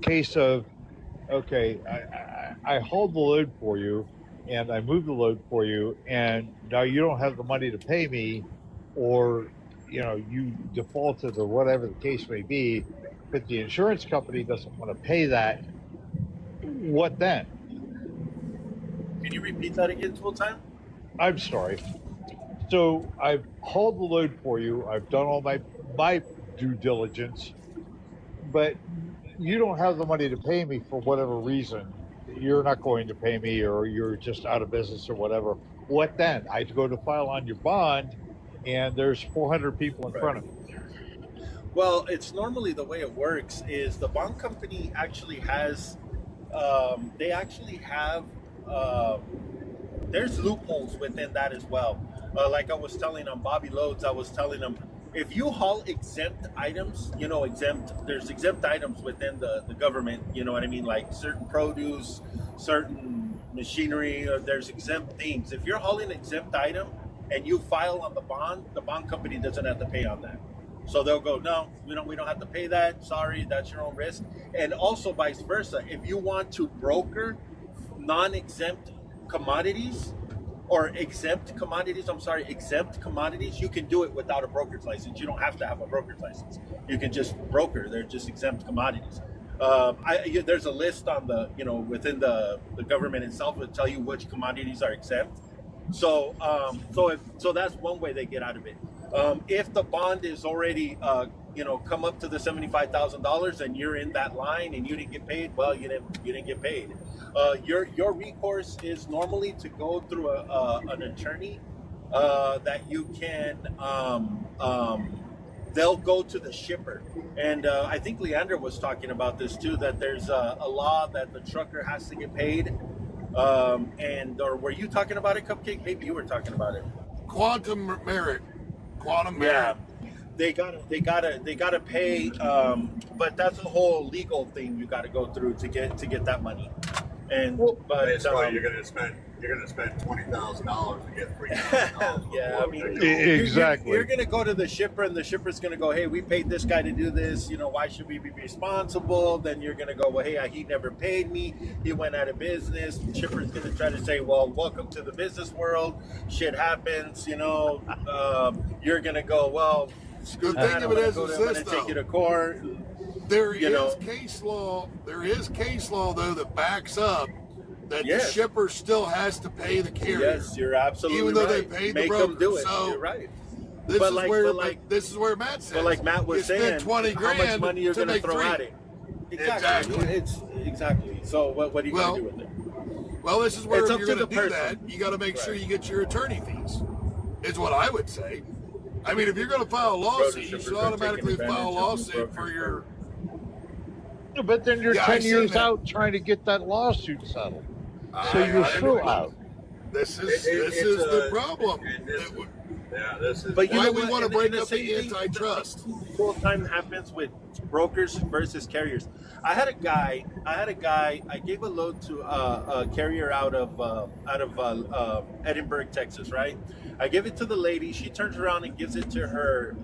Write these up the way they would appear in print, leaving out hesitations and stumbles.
case of, okay, I hauled the load for you and I moved the load for you, and now you don't have the money to pay me, or you defaulted or whatever the case may be, but the insurance company doesn't want to pay that. What then? Can you repeat that again full time? I'm sorry. So I've hauled the load for you. I've done all my due diligence, but you don't have the money to pay me for whatever reason. You're not going to pay me, or you're just out of business, or whatever. What then? I go to file on your bond, and there's 400 people in front of me. Well, it's normally the way it works is the bond company actually has, they actually have, there's loopholes within that as well. Like I was telling on Bobby Loads, I was telling them, if you haul exempt items, there's exempt items within the government, you know what I mean? Like certain produce, certain machinery, there's exempt things. If you're hauling an exempt item and you file on the bond company doesn't have to pay on that. So they'll go, no, we don't have to pay that. Sorry, that's your own risk. And also vice versa. If you want to broker non-exempt commodities or exempt commodities, you can do it without a broker's license. You don't have to have a broker's license. You can just broker. They're just exempt commodities. There's a list on within the government itself will tell you which commodities are exempt. So that's one way they get out of it. If the bond is already, come up to the $75,000 and you're in that line and you didn't get paid, well, you didn't get paid. Your recourse is normally to go through an attorney that you can. They'll go to the shipper, and I think Leander was talking about this too. That there's a law that the trucker has to get paid. Or were you talking about it, Cupcake? Maybe you were talking about it. Quantum merit. Yeah, they gotta pay. But that's a whole legal thing you got to go through to get that money. And but that's why you're gonna spend $20,000 to get $3,000. Yeah, I mean, exactly. You're gonna go to the shipper, and the shipper's gonna go, "Hey, we paid this guy to do this. Why should we be responsible?" Then you're gonna go, "Well, hey, he never paid me. He went out of business." The shipper's gonna try to say, "Well, welcome to the business world. Shit happens." You're gonna go, "Well, the thing of it is I'm gonna take you to court." There is case law though that backs up that the shipper still has to pay the carrier. Yes, you're absolutely even though right. they paid Make the broker. them do it. So you're right. This is where Matt says. But like Matt was saying, 20 grand how much money you're going to throw at it? Exactly. Exactly. So what are you going to do with it? Well, this is where it's if you're going to do person. that, you got to make sure you get your attorney fees. Is what I would say. I mean, if you're going to file a lawsuit, you should automatically file a lawsuit for your. But then you're 10 years out trying to get that lawsuit settled. So you're still out. This is the problem. This is. But why we want to break up the antitrust? Full time happens with brokers versus carriers. I had a guy. I gave a load to a carrier out of Edinburgh, Texas. Right. I give it to the lady. She turns around and gives it to her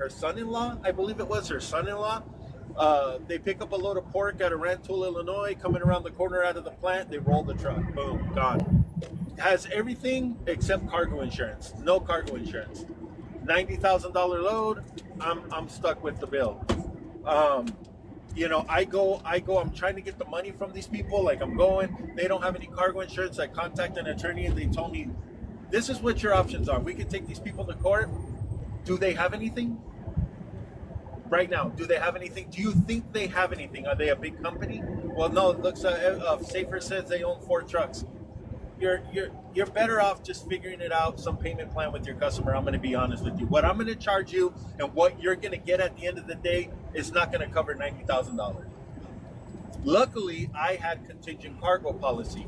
son-in-law. I believe it was her son-in-law. They pick up a load of pork out of Rantoul, Illinois, coming around the corner out of the plant. They roll the truck. Boom, gone. Has everything except cargo insurance. No cargo insurance. $90,000 load. I'm stuck with the bill. I go. I'm trying to get the money from these people. Like I'm going. They don't have any cargo insurance. I contact an attorney and they told me, this is what your options are. We can take these people to court. Do they have anything? Right now, do they have anything? Do you think they have anything? Are they a big company? Well, no. It looks Safer says they own 4 trucks. You're better off just figuring it out, some payment plan with your customer. I'm going to be honest with you. What I'm going to charge you and what you're going to get at the end of the day is not going to cover $90,000. Luckily, I had contingent cargo policy.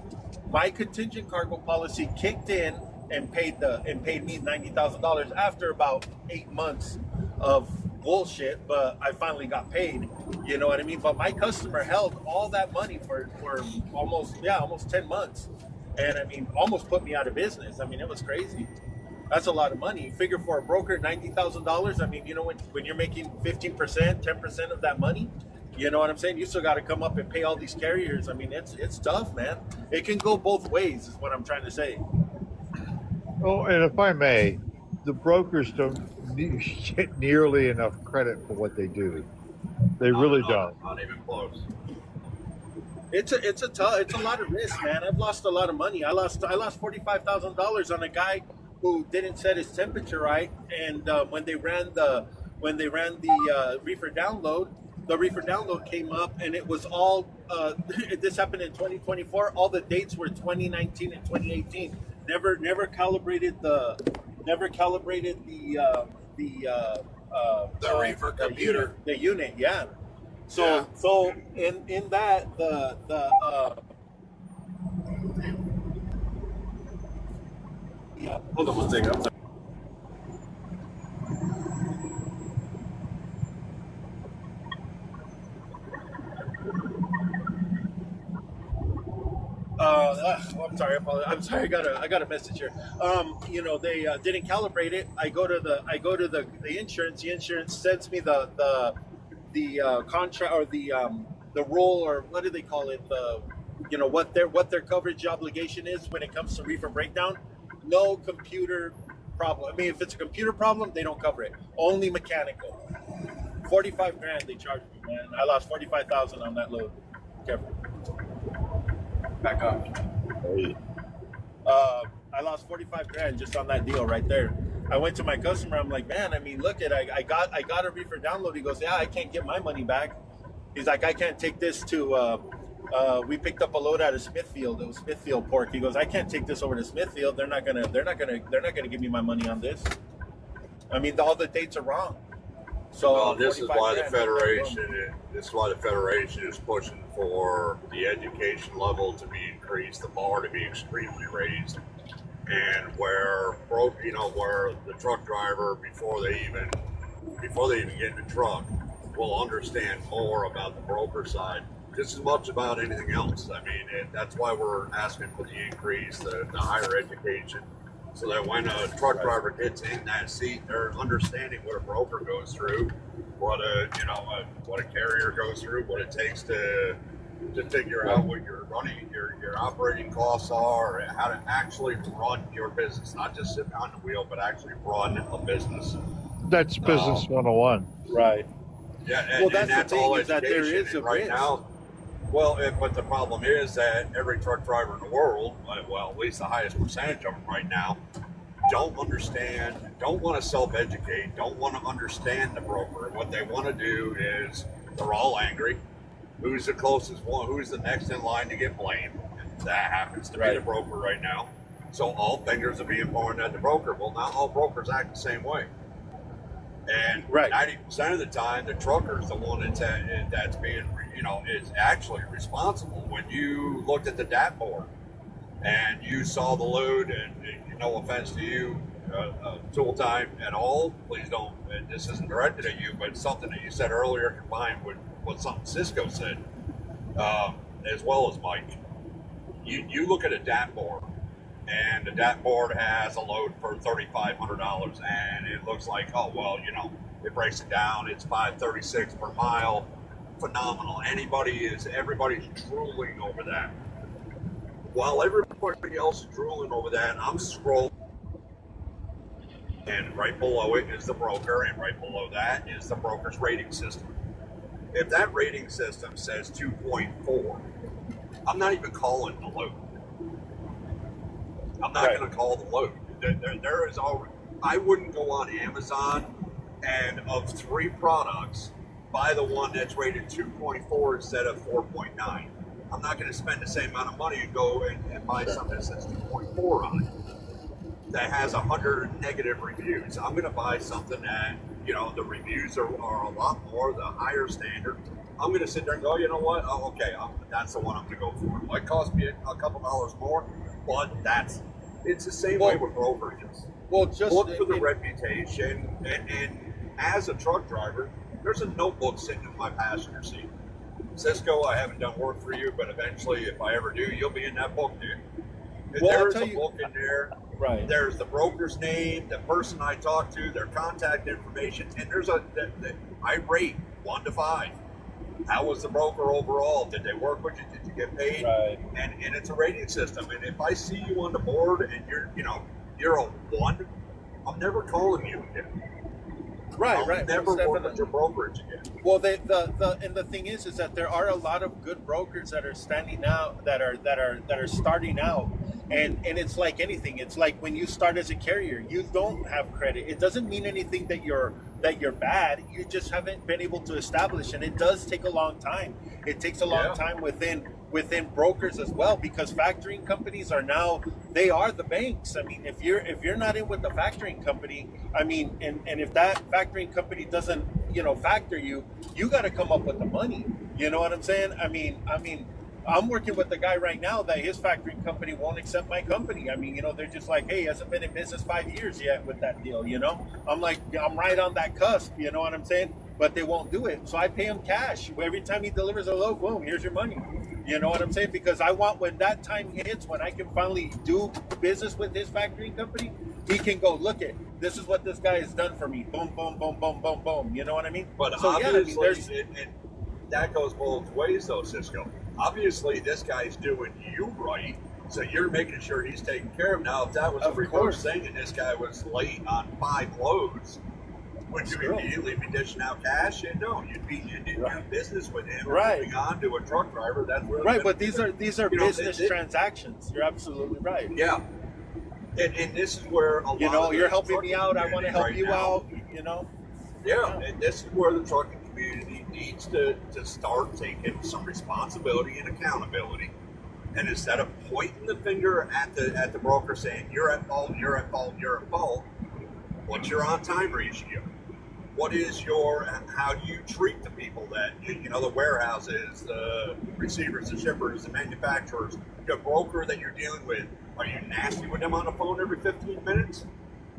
My contingent cargo policy kicked in and paid me $90,000 after about 8 months of bullshit, but I finally got paid. You know what I mean? But my customer held all that money for almost 10 months. And I mean, almost put me out of business. I mean, it was crazy. That's a lot of money. You figure for a broker, $90,000. I mean, when you're making 15%, 10% of that money, You know what I'm saying? You still got to come up and pay all these carriers. I mean, it's tough, man. It can go both ways, is what I'm trying to say. Oh, and if I may, the brokers don't get nearly enough credit for what they do. They really don't. Not even close. It's a lot of risk, man. I've lost a lot of money. I lost $45,000 on a guy who didn't set his temperature right, and when they ran the reefer download, the reefer download came up, and it was all. This happened in 2024. All the dates were 2019 and 2018. Never calibrated the reefer computer. The unit, yeah. So in that hold on one second. I'm sorry. I'm sorry. I'm sorry. I got a message here. You know, they didn't calibrate it. I go to the insurance. The insurance sends me the contract or the rule, or what do they call it? You know what their coverage obligation is when it comes to reefer breakdown. No computer problem. I mean, if it's a computer problem, they don't cover it. Only mechanical. $45,000 they charged me, man. I lost $45,000 on that load. Careful. Back up. I lost $45,000 just on that deal right there. I went to my customer. I'm like, man, I mean, look at I got a reefer download. He goes, yeah, I can't get my money back. He's like, I can't take this to. We picked up a load out of Smithfield. It was Smithfield pork. He goes, I can't take this over to Smithfield. They're not gonna give me my money on this. I mean, all the dates are wrong. So well, this is why the federation. This is why the federation is pushing for the education level to be increased, the bar to be extremely raised, and where the truck driver before they even get in the truck will understand more about the broker side just as much about anything else. I mean, that's why we're asking for the increase, the higher education, so that when a truck driver gets in that seat, they're understanding what a broker goes through, what a carrier goes through, what it takes to figure out what your operating costs are, and how to actually run your business, not just sit behind the wheel, but actually run a business. That's business 101. Right. Yeah, well, that's the thing, all is that there education. is a right risk. Now. Well, but the problem is that every truck driver in the world, well, at least the highest percentage of them right now, don't understand, don't want to self-educate, don't want to understand the broker. What they want to do is, they're all angry. Who's the closest one? Who's the next in line to get blamed? And that happens to be the broker right now. So all fingers are being pointed at the broker. Well, not all brokers act the same way. And 90% of the time, the trucker's the one that's being, is actually responsible. When you looked at the DAT board and you saw the load, and no offense to you, tool time at all, please don't, and this isn't directed at you, but something that you said earlier combined with what something Cisco said, as well as Mike. You look at a DAT board, and the DAT board has a load for $3,500, and it looks like, oh, well, it breaks it down, it's $536 per mile, phenomenal. Everybody's drooling over that. While everybody else is drooling over that, I'm scrolling, and right below it is the broker, and right below that is the broker's rating system. If that rating system says 2.4, I'm not even calling the load. I'm not going to call the load. There is already, I wouldn't go on Amazon and of 3 products, buy the one that's rated 2.4 instead of 4.9. I'm not going to spend the same amount of money and go and buy something that says 2.4 on it that has 100 negative reviews. I'm going to buy something that, the reviews are a lot more, the higher standard. I'm going to sit there and go, you know what? Oh, okay, that's the one I'm going to go for. It might cost me a couple dollars more, but it's the same way with brokerages. Well, just look for the reputation, and as a truck driver, there's a notebook sitting in my passenger seat. Cisco, I haven't done work for you, but eventually, if I ever do, you'll be in that book, dude. There's a book in there. Right. There's the broker's name, the person I talked to, their contact information, and there's I rate 1 to 5. How was the broker overall? Did they work with you? Did you get paid? Right. And it's a rating system. And if I see you on the board and you're a 1, I'm never calling you again. Right, I'll right. never Most work definitely. with your brokerage again. Well, the thing is that there are a lot of good brokers that are standing out, that are starting out, and it's like anything. It's like when you start as a carrier, you don't have credit. It doesn't mean anything that you're bad. You just haven't been able to establish, and it does take a long time. It takes a long time within brokers as well, because factoring companies are now, they are the banks. I mean, if you're not in with the factoring company, I mean, and if that factoring company doesn't, factor you got to come up with the money. You know what I'm saying? I mean, I'm working with a guy right now that his factoring company won't accept my company. I mean, they're just like, hey, he hasn't been in business 5 years yet with that deal. I'm like, I'm right on that cusp. You know what I'm saying? But they won't do it. So I pay him cash. Every time he delivers a load, boom, here's your money. You know what I'm saying? Because I want, when that time hits, when I can finally do business with his factoring company, he can go, look at, this is what this guy has done for me. Boom, boom, boom, boom, boom, boom. You know what I mean? But so, obviously, and that goes both ways, though, Cisco. Obviously, this guy's doing you right, so you're making sure he's taken care of. Now, if that was a reverse thing and this guy was late on 5 loads, would you immediately be dishing out cash? No, you'd be doing business with him. Right. Moving on to a truck driver. That's really right. But these are business transactions. You're absolutely right. Yeah. And this is where a lot of you're helping me out. I want to help right you now, out. Yeah, and this is where the trucking community needs to start taking some responsibility and accountability. And instead of pointing the finger at the broker saying you're at fault, you're at fault, you're at fault, what's your on-time ratio? What is how do you treat the people that, the warehouses, the receivers, the shippers, the manufacturers, the broker that you're dealing with? Are you nasty with them on the phone every 15 minutes?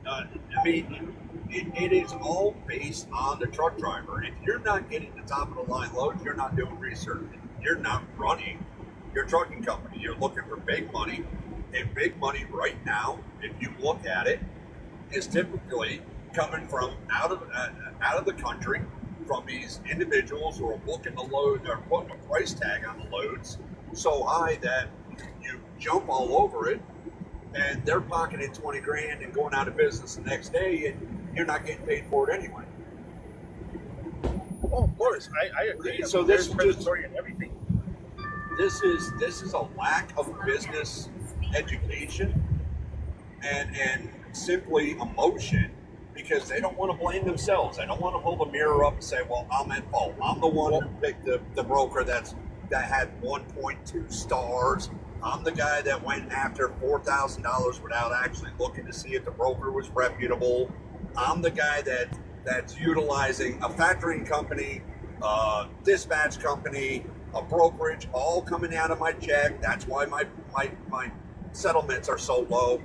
I mean, it is all based on the truck driver. If you're not getting the top of the line loads, you're not doing research. You're not running your trucking company. You're looking for big money. And big money right now, if you look at it, is typically coming from out of the country, from these individuals who are booking the load, or putting a price tag on the loads so high that you jump all over it, and they're pocketing 20 grand and going out of business the next day, and you're not getting paid for it anyway. Oh, of course, I agree. So this is predatory and everything. This is a lack of business education and simply emotion, because they don't want to blame themselves. They don't want to hold a mirror up and say, well, I'm at fault. I'm the one who picked the broker that had 1.2 stars. I'm the guy that went after $4,000 without actually looking to see if the broker was reputable. I'm the guy that's utilizing a factoring company, dispatch company, a brokerage, all coming out of my check. That's why my settlements are so low.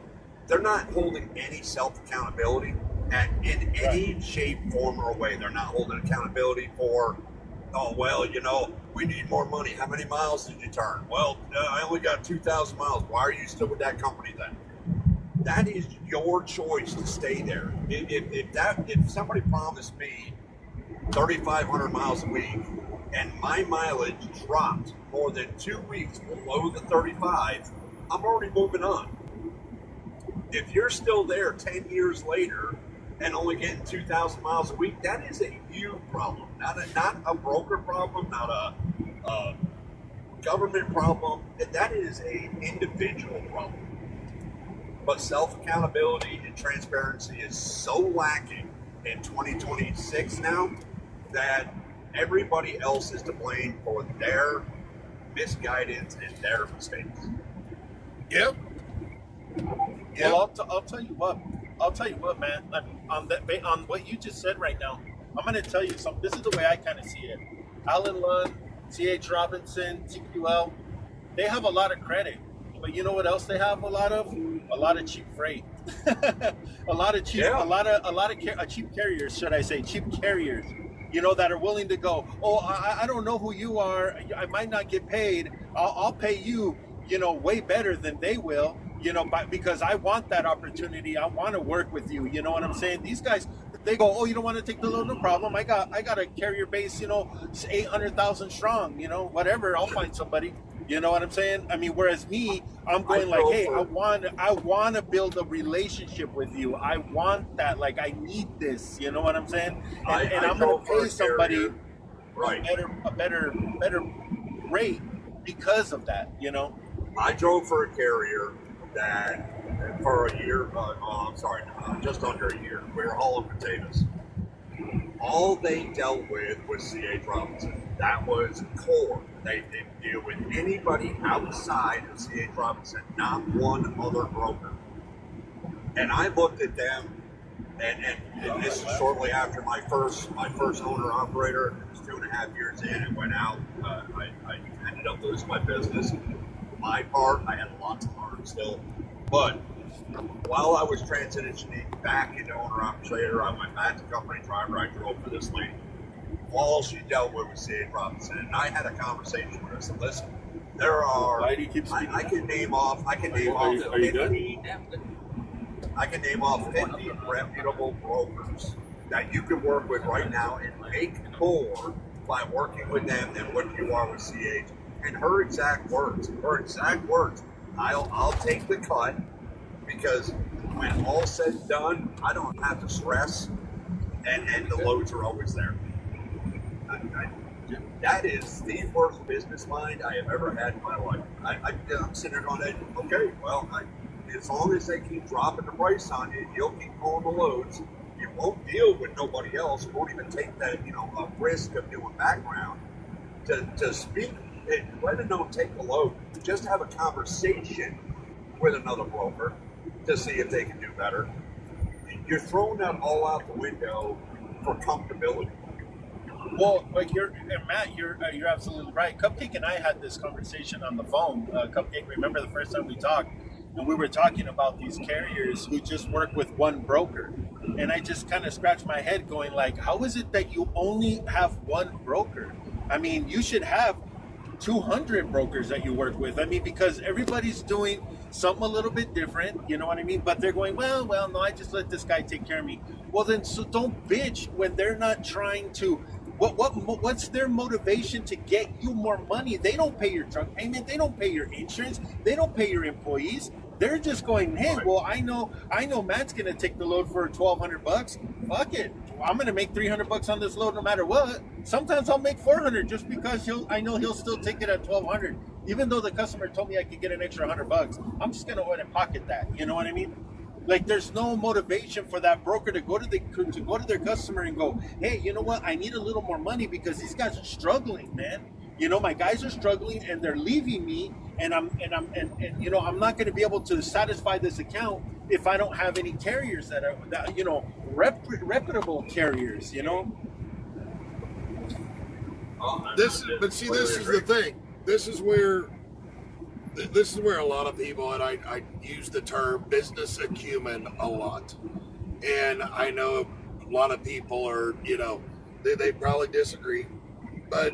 They're not holding any self-accountability in any shape, form, or way. They're not holding accountability for, oh, well, we need more money. How many miles did you turn? Well, I only got 2,000 miles. Why are you still with that company then? That is your choice to stay there. If somebody promised me 3,500 miles a week and my mileage dropped more than 2 weeks below the 35, I'm already moving on. If you're still there 10 years later and only getting 2,000 miles a week, that is a you problem, not a broker problem, not a government problem. That is an individual problem. But self-accountability and transparency is so lacking in 2026 now that everybody else is to blame for their misguidance and their mistakes. Yep. Well, I'll tell you what. I'll tell you what, man. I mean, on what you just said right now, I'm going to tell you something. This is the way I kind of see it. Alan Lund, C.H. Robinson, TQL, they have a lot of credit. But you know what else they have a lot of? A lot of cheap freight. a lot of cheap carriers, should I say, cheap carriers, that are willing to go, oh, I don't know who you are. I might not get paid. I'll pay you, way better than they will. Because I want that opportunity. I want to work with you. You know what I'm saying? These guys, They go, oh, you don't want to take the load? No problem. I got a carrier base, you know, it's 800,000 strong, you know, whatever. I'll find somebody. You know what I'm saying? I mean, whereas me, I'm going like, hey, I want to build a relationship with you. I want that. Like, I need this. You know what I'm saying? And I'm going to pay somebody a better rate because of that. You know. I drove for a carrier that for a year. Just under a year. We were hauling potatoes. All they dealt with was C.H. Robinson. That was core. They didn't deal with anybody outside of C.H. Robinson, not one other broker. And I looked at them, and this is shortly after my first owner operator. It was 2.5 years in. It went out. I ended up losing my business. My part, I had lots of learn still, but while I was transitioning back into owner operator, I went back to company driver. I drove for this lady. All she dealt with was C.H. Robinson, and I had a conversation with her. So listen, there are. I can name off 50 reputable brokers that you can work with right now and make more by working with them than what you are with CH. And her exact words, I'll take the cut because when all's said and done, I don't have to stress, and the loads are always there. That is the worst business mind I have ever had in my life. I'm sitting there going, okay, well, as long as they keep dropping the price on you, you'll keep pulling the loads. You won't deal with nobody else. You won't even take that, a risk of doing background to speak. Let them know, take the load. Just have a conversation with another broker to see if they can do better. You're throwing that all out the window for comfortability. Well, Matt, you're absolutely right. Cupcake and I had this conversation on the phone. Cupcake, remember the first time we talked, and we were talking about these carriers who just work with one broker, and I just kind of scratched my head, going like, how is it that you only have one broker? I mean, you should have 200 brokers that you work with. I mean, because everybody's doing something a little bit different, you know what I mean? But they're going, well, no, I just let this guy take care of me. Well, then, so don't bitch when they're not trying to. What's their motivation to get you more money? They don't pay your truck payment. They don't pay your insurance. They don't pay your employees. They're just going, hey, well, I know Matt's gonna take the load for $1,200. Fuck it, I'm gonna make $300 on this load no matter what. Sometimes I'll make $400 just because I know he'll still take it at $1,200, even though the customer told me I could get an extra $100. I'm just gonna go ahead and pocket that. You know what I mean? Like, there's no motivation for that broker to go to their customer and go, hey, you know what? I need a little more money because these guys are struggling, man. You know, my guys are struggling and they're leaving me, and I'm not going to be able to satisfy this account if I don't have any carriers that are reputable carriers. You know. This is the thing. This is where a lot of people, and I use the term business acumen a lot, and I know a lot of people are, they probably disagree, but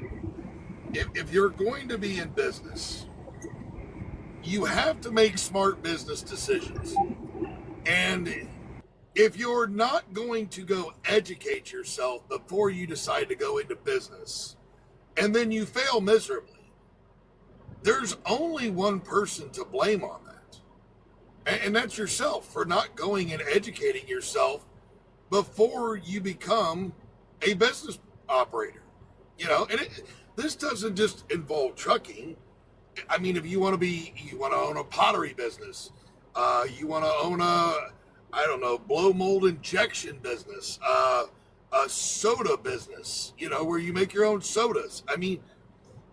if you're going to be in business, you have to make smart business decisions. And if you're not going to go educate yourself before you decide to go into business, and then you fail miserably, there's only one person to blame on that. And that's yourself, for not going and educating yourself before you become a business operator. And this doesn't just involve trucking. I mean, if you want to own a pottery business, you want to own blow mold injection business, a soda business, where you make your own sodas. I mean,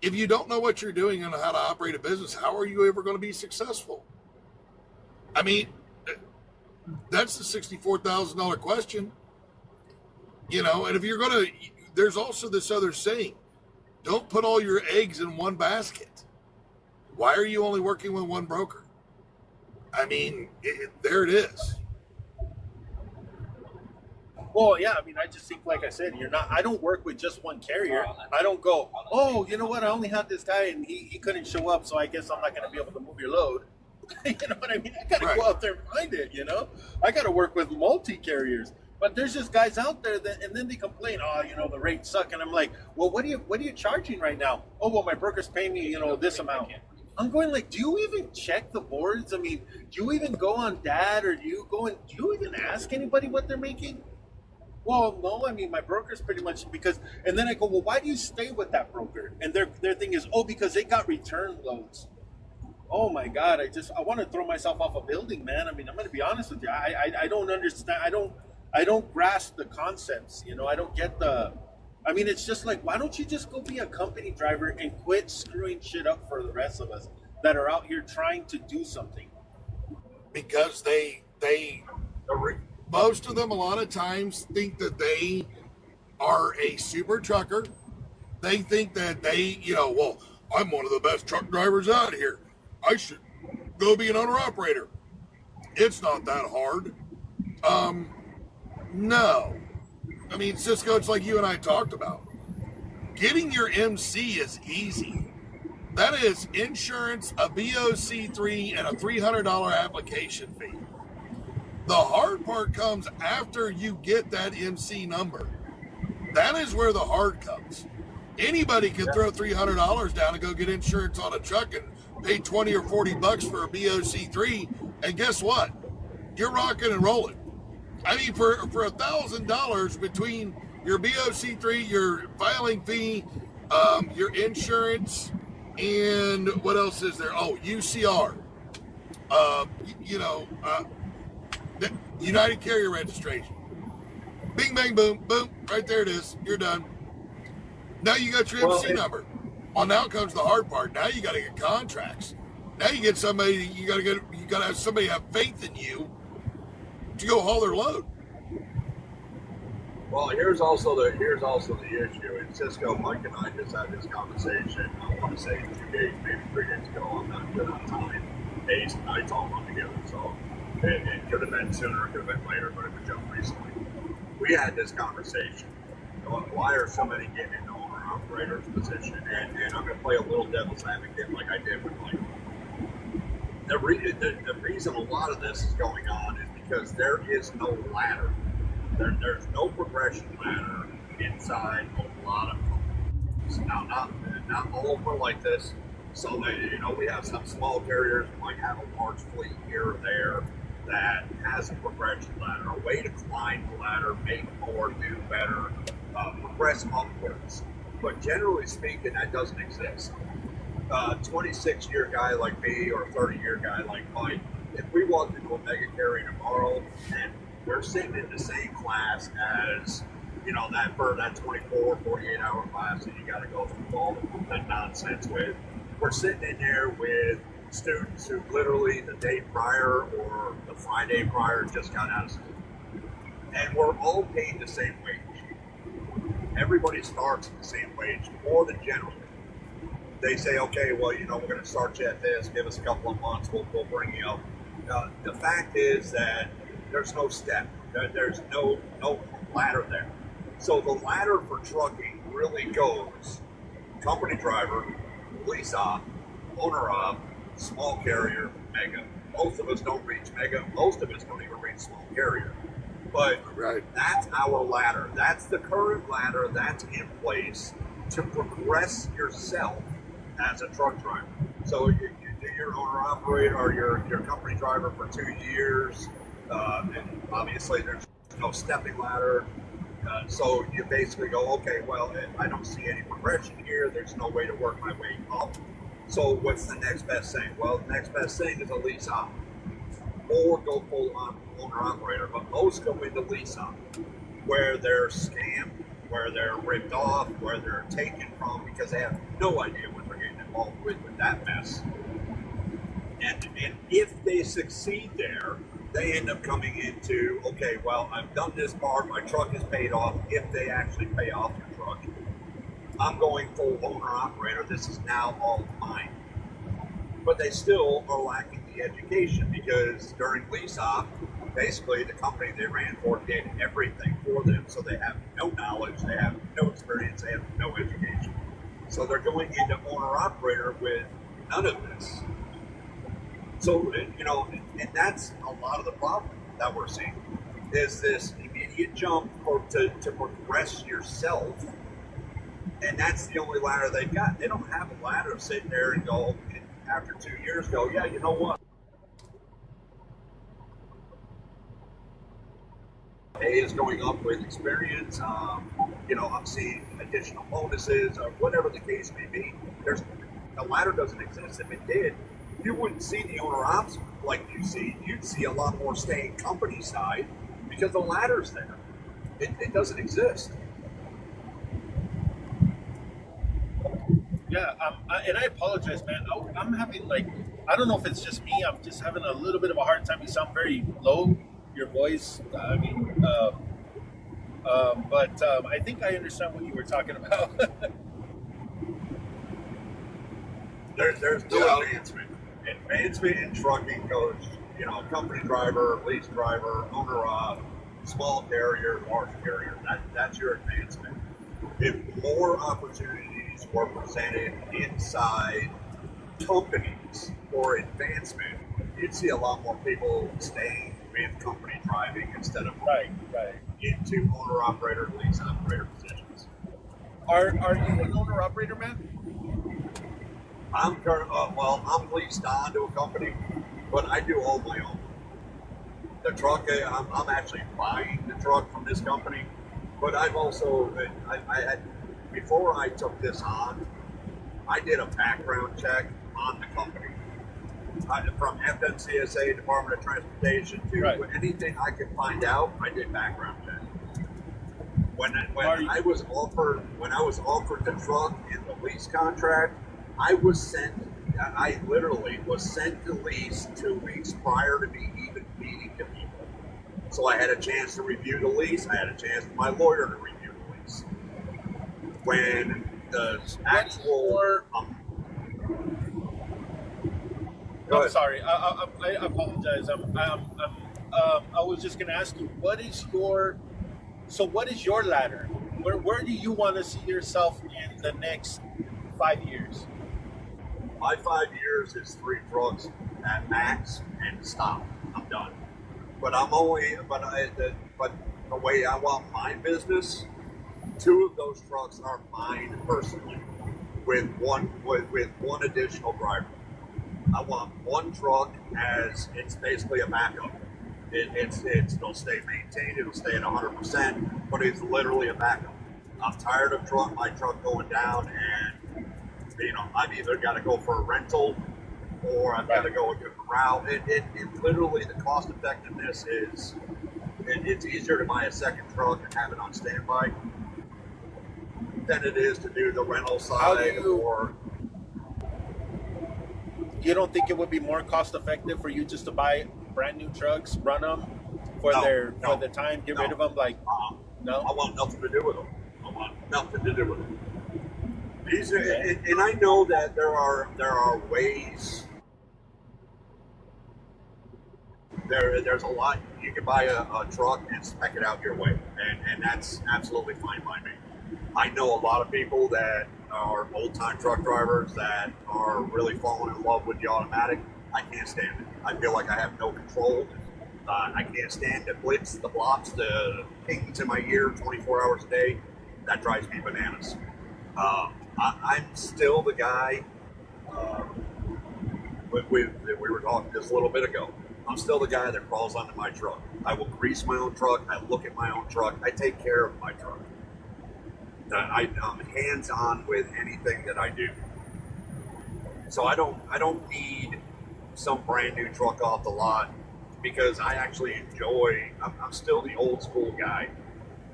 if you don't know what you're doing and how to operate a business, how are you ever going to be successful? I mean, that's the $64,000 question. And if you're going to, there's also this other saying, don't put all your eggs in one basket. Why are you only working with one broker? I mean, there it is. Well, yeah, I mean, I just think, like I said, I don't work with just one carrier. I don't go, oh, you know what, I only had this guy and he couldn't show up, so I guess I'm not going to be able to move your load. You know what I mean? I got to go out there and find it, I got to work with multi-carriers. But there's just guys out there that, and then they complain, oh, the rates suck, and I'm like, well, what are you charging right now? Oh, well, my broker's paying me, this amount. I'm going like, do you even check the boards? I mean, do you even go on DAD, or do you even ask anybody what they're making? Well, no, I mean, my broker's pretty much because, and then I go, well, why do you stay with that broker? And their thing is, oh, because they got return loads. Oh my God, I want to throw myself off a building, man. I mean, I'm going to be honest with you. I don't understand. I don't grasp the concepts. I don't get it's just like, why don't you just go be a company driver and quit screwing shit up for the rest of us that are out here trying to do something? Because they most of them a lot of times think that they are a super trucker. They think that well, I'm one of the best truck drivers out here. I should go be an owner operator. It's not that hard. No. I mean, Cisco, it's like you and I talked about. Getting your MC is easy. That is insurance, a BOC3, and a $300 application fee. The hard part comes after you get that MC number. That is where the hard comes. Anybody can throw $300 down and go get insurance on a truck and pay 20 or 40 bucks for a BOC3, and guess what? You're rocking and rolling. I mean, for $1,000 between your BOC3, your filing fee, your insurance, and what else is there? Oh, UCR. United Carrier Registration. Bing, bang, boom, boom. Right there it is. You're done. Now you got your MC number. Well, now comes the hard part. Now you got to get contracts. Now you get somebody. You got to have somebody have faith in you to go haul their load. Well, here's also the issue. And Cisco, Mike, and I just had this conversation. I want to say 2 days, maybe 3 days ago. I'm not good on time. Days and nights all run together. So it could have been sooner, it could have been later, but it was just recently. We had this conversation. Why are so many getting into owner operator's position? And I'm going to play a little devil's advocate like I did with Mike. The reason a lot of this is going on is because there is no ladder. There's no progression ladder inside a lot of companies. Now, not all of them are like this. So we have some small carriers who might have a large fleet here or there that has a progression ladder, a way to climb the ladder, make more, do better, progress upwards. But generally speaking, that doesn't exist. 26-year guy like me or a 30-year guy like Mike, if we walked into a mega carrier tomorrow and we're sitting in the same class as, that 24, 48-hour class that you got to go through all that nonsense with, we're sitting in there with students who literally the day prior or the Friday prior just got out of school. And we're all paid the same wage. Everybody starts at the same wage, more than generally. They say, okay, well, we're going to start you at this, give us a couple of months, we'll bring you up. The fact is that there's no step. There's no ladder there. So the ladder for trucking really goes company driver, lease op, owner op, small carrier, mega. Most of us don't reach mega. Most of us don't even reach small carrier. But That's our ladder. That's the current ladder that's in place to progress yourself as a truck driver. So you do your owner operator or your company driver for 2 years, and obviously there's no stepping ladder. So you basically go, okay, well, I don't see any progression here. There's no way to work my way up. So what's the next best thing? Well, the next best thing is a lease op, or go full on owner operator. But most go into lease op, where they're scammed, where they're ripped off, where they're taken from because they have no idea what they're getting involved with that mess. And if they succeed there, they end up coming into, okay, well, I've done this part, my truck is paid off. If they actually pay off your truck, I'm going full owner operator. This is now all mine. But they still are lacking the education because during lease op, basically the company they ran for did everything for them. So they have no knowledge, they have no experience, they have no education. So they're going into owner operator with none of this. So, and that's a lot of the problem that we're seeing is this idiot jump to progress yourself, and that's the only ladder they've got. They don't have a ladder sitting there and go, after 2 years, go, yeah, you know what? Pay is going up with experience. I'm seeing additional bonuses or whatever the case may be. The ladder doesn't exist. If it did, you wouldn't see the owner ops like you see. You'd see a lot more staying company side because the ladder's there. It doesn't exist. Yeah, and I apologize, man. I'm having I don't know if it's just me. I'm just having a little bit of a hard time. You sound very low. Your voice. But I think I understand what you were talking about. There's no advancement. Advancement in trucking goes, company driver, lease driver, owner of, small carrier, large carrier. That's your advancement. If more opportunities were presented inside companies for advancement, you'd see a lot more people staying with company driving instead of right into owner operator, lease operator positions. Are you an owner operator, man? I'm leased on to a company, but I do all my own. The truck, I'm actually buying the truck from this company, but I've also, I had, before I took this on, I did a background check on the company. From FMCSA, Department of Transportation, to anything I could find out, I did background check. When I was offered the truck in the lease contract, I literally was sent to lease 2 weeks prior to me even meeting the people. So I had a chance to review the lease. I had a chance for my lawyer to review the lease. When the actual I'm sorry. I apologize. I was just going to ask you, what is your ladder? Where do you want to see yourself in the next 5 years? My 5 years is 3 trucks at max and stop. I'm done. But the way I want my business, 2 of those trucks are mine personally, with one additional driver. I want 1 truck as it's basically a backup. It'll stay maintained, it'll stay at 100%, but it's literally a backup. I'm tired of my truck going down, and I've either got to go for a rental or I've got to go a different route. It literally, the cost effectiveness is, it's easier to buy a second truck and have it on standby than it is to do the rental side. You don't think it would be more cost effective for you just to buy brand new trucks, run them for the time, get rid of them? No, I want nothing to do with them. I want nothing to do with them. These are, and I know that there are ways. There's a lot. You can buy a truck and spec it out your way, and that's absolutely fine by me. I know a lot of people that are old-time truck drivers that are really falling in love with the automatic. I can't stand it. I feel like I have no control. I can't stand the blitz, the blops, the pings in my ear 24 hours a day. That drives me bananas. I'm still the guy, we were talking just a little bit ago. I'm still the guy that crawls onto my truck. I will grease my own truck. I look at my own truck. I take care of my truck. I'm hands-on with anything that I do. So I don't need some brand new truck off the lot, because I actually enjoy, I'm still the old school guy.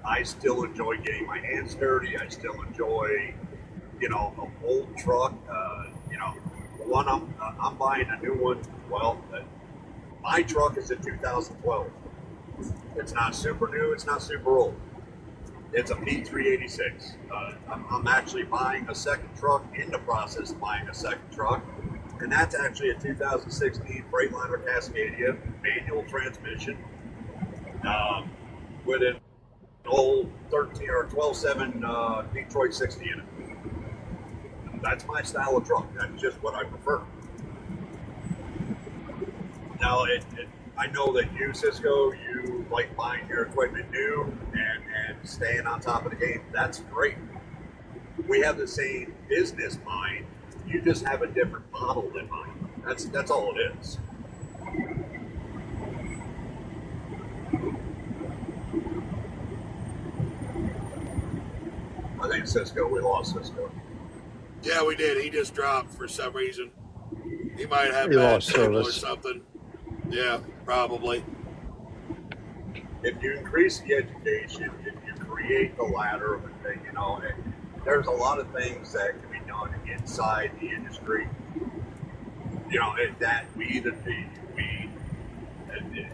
I still enjoy getting my hands dirty. I still enjoy, an old truck. The one I'm buying a new one. Well, my truck is a 2012. It's not super new. It's not super old. It's a P386. I'm actually buying a second truck, in the process of buying a second truck, and that's actually a 2016 Freightliner Cascadia manual transmission with an old 13 or 12.7 Detroit 60 in it. That's my style of truck. That's just what I prefer. Now, I know that you, Cisco, you like buying your equipment new and staying on top of the game. That's great. We have the same business mind. You just have a different model in mind. That's all it is. I think Cisco, we lost Cisco. Yeah, we did. He just dropped for some reason. He might have He bad lost signal or service. something. Yeah, probably. If you increase the education, if you create the ladder of a thing, there's a lot of things that can be done inside the industry. That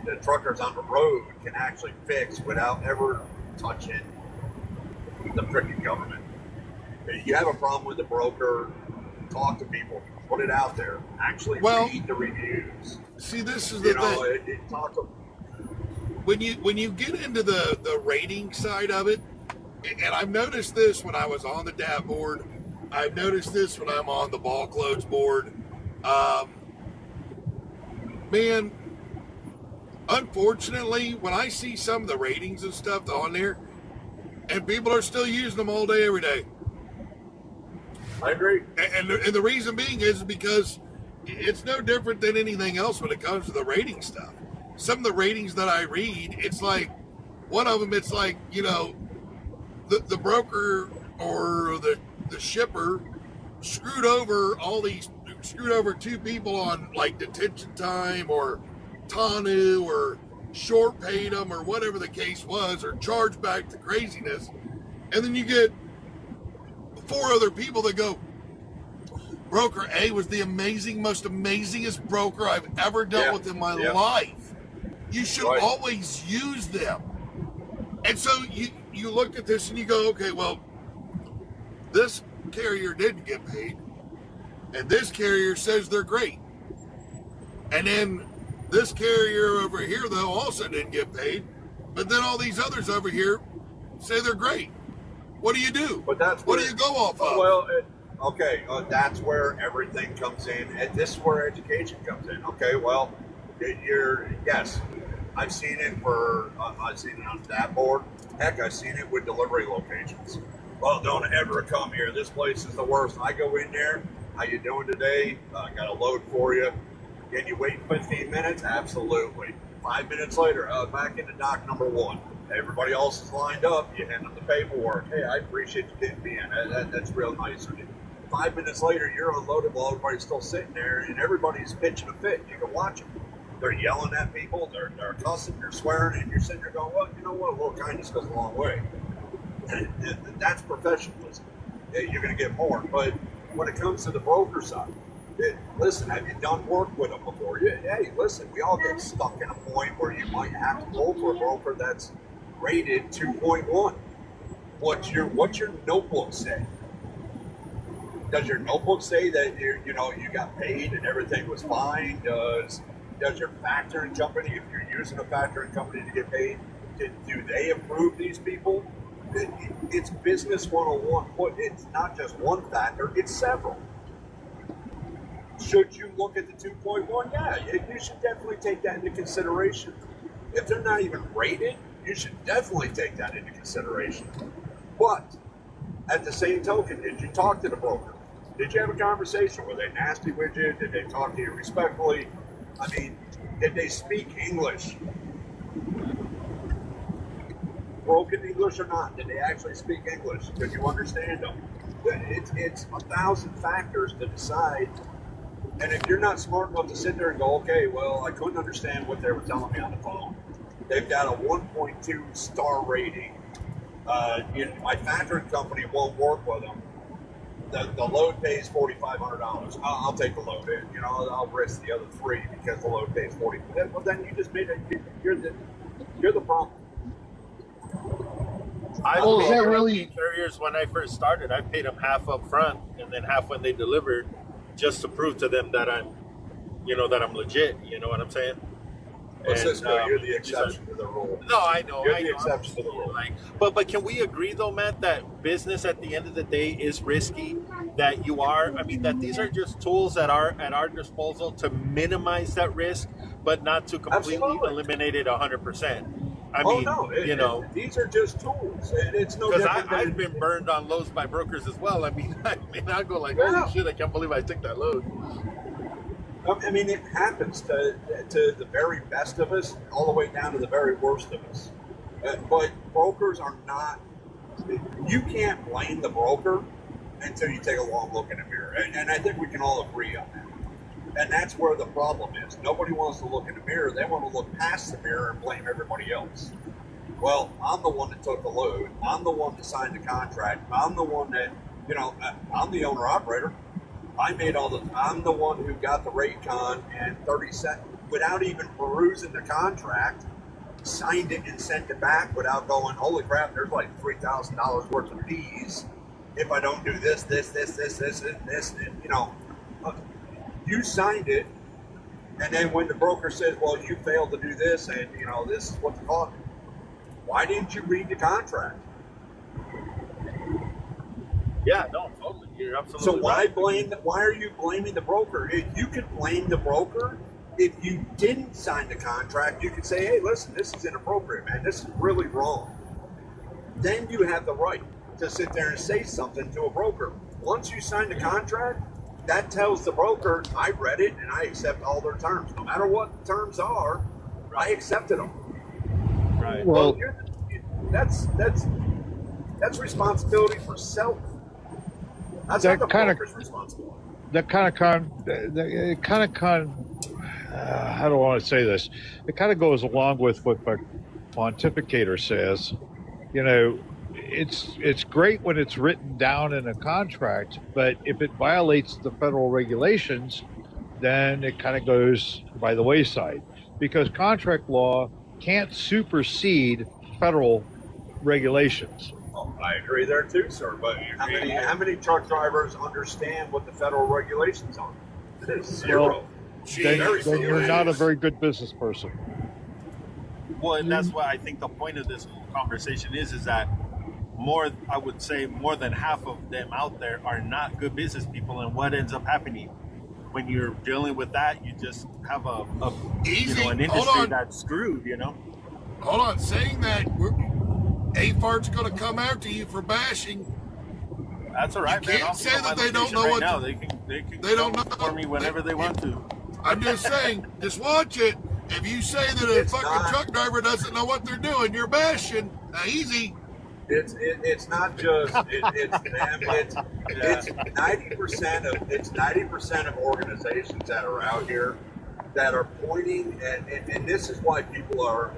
the truckers on the road can actually fix without ever touching the freaking government. If you have a problem with the broker, talk to people, put it out there, actually read the reviews. See, this is the thing. Talk to when you get into the rating side of it, and I've noticed this when I was on the DAP board, I've noticed this when I'm on the bulk loads board. Man, unfortunately, when I see some of the ratings and stuff on there, and people are still using them all day, every day. I agree. And the reason being is because it's no different than anything else when it comes to the rating stuff. Some of the ratings that I read, it's like, one of them, it's like, the broker or the shipper screwed over two people on like detention time or TANU or short paid them or whatever the case was, or charged back to craziness. And then you get 4 other people that go, broker A was the most amazingest broker I've ever dealt with in my life. You should always use them. And so you look at this and you go, okay, well, this carrier didn't get paid, and this carrier says they're great. And then this carrier over here, though, also didn't get paid, but then all these others over here say they're great. What do you do? But what do you go off of? Well, that's where everything comes in, and this is where education comes in. Okay, well, yes, I've seen it I've seen it on that board. Heck, I've seen it with delivery locations. Well, don't ever come here. This place is the worst. I go in there. How you doing today? Got a load for you. Can you wait 15 minutes? Absolutely. 5 minutes later, back into dock number 1. Everybody else is lined up. You hand them the paperwork. Hey, I appreciate you getting me in. That's real nice of you. 5 minutes later, you're unloaded while everybody's still sitting there, and everybody's pitching a fit. You can watch them. They're yelling at people. They're cussing. They're swearing, and you're sitting there going, well, you know what? A little kindness goes a long way. And that's professionalism. You're going to get more. But when it comes to the broker side, listen, have you done work with them before? Hey, listen, we all get stuck in a point where you might have to go for a broker that's rated 2.1. What's your notebook say? Does your notebook say that you got paid and everything was fine? Does your factoring company, if you're using a factoring company to get paid, do they approve these people? It's business 101. But it's not just one factor; it's several. Should you look at the 2.1? Yeah, you should definitely take that into consideration. If they're not even rated, you should definitely take that into consideration. But at the same token, did you talk to the broker? Did you have a conversation? Were they nasty with you? Did they talk to you respectfully? I mean, did they speak English? Broken English or not? Did they actually speak English? Could you understand them? It's 1,000 factors to decide. And if you're not smart enough to sit there and go, okay, well, I couldn't understand what they were telling me on the phone. They've got a 1.2 star rating. My factoring company won't work with them. The load pays $4,500. I'll take the load in. I'll risk the other 3 because the load pays $40,000. Well, then you just made it. You're the problem. I paid carriers when I first started. I paid them half up front and then half when they delivered, just to prove to them that I'm legit. You know what I'm saying? Well, Cisco, you're the exception to the rule. No, I know. You're the exception to the rule. But can we agree though, Matt, that business at the end of the day is risky? That that these are just tools that are at our disposal to minimize that risk, but not to completely Absolutely. eliminate it 100%. I Oh mean, no, these are just tools. It's no because different I've than been burned on loads by brokers as well. I mean, I go like, Yeah. holy shit, I can't believe I took that load. I mean, it happens to the very best of us, all the way down to the very worst of us. But brokers are not. You can't blame the broker until you take a long look in the mirror, and I think we can all agree on that. And that's where the problem is. Nobody wants to look in the mirror. They want to look past the mirror and blame everybody else. Well, I'm the one that took the load. I'm the one that signed the contract. I'm the one that, I'm the owner operator. I'm the one who got the rate con and 30 cents without even perusing the contract, signed it and sent it back without going, holy crap, there's like $3,000 worth of fees if I don't do this, you signed it, and then when the broker says, well, you failed to do this, and this is what the cost. Why didn't you read the contract? Yeah, no, totally. You're absolutely So why right. why are you blaming the broker? If you could blame the broker if you didn't sign the contract, you could say, hey, listen, this is inappropriate, man. This is really wrong. Then you have the right to sit there and say something to a broker. Once you sign the contract, that tells the broker, I read it and I accept all their terms. No matter what the terms are, I accepted them. Right. Well, That's responsibility for self. That's That not the kinda- broker's responsibility. how do I want to say this? It kind of goes along with what the pontificator says. It's great when it's written down in a contract, but if it violates the federal regulations, then it kind of goes by the wayside, because contract law can't supersede federal regulations. Oh, I agree there too, sir. But how many truck drivers understand what the federal regulations are? It's zero. Then you're not a very good business person. Well, and that's why I think the point of this whole conversation is that I would say more than half of them out there are not good business people. And what ends up happening when you're dealing with that, you just have an Easy. Hold industry on. that's screwed, Hold on, saying that, AFART's going to come after you for bashing. That's all right, You man. can't I'll say put my that they don't location know right what now. to- They can they don't come know- for me whenever they want to. I'm just saying, just watch it. If you say that a It's fucking not- truck driver doesn't know what they're doing, you're bashing. Now, easy. It's not just it's them. It's 90% of organizations that are out here that are pointing and this is why people are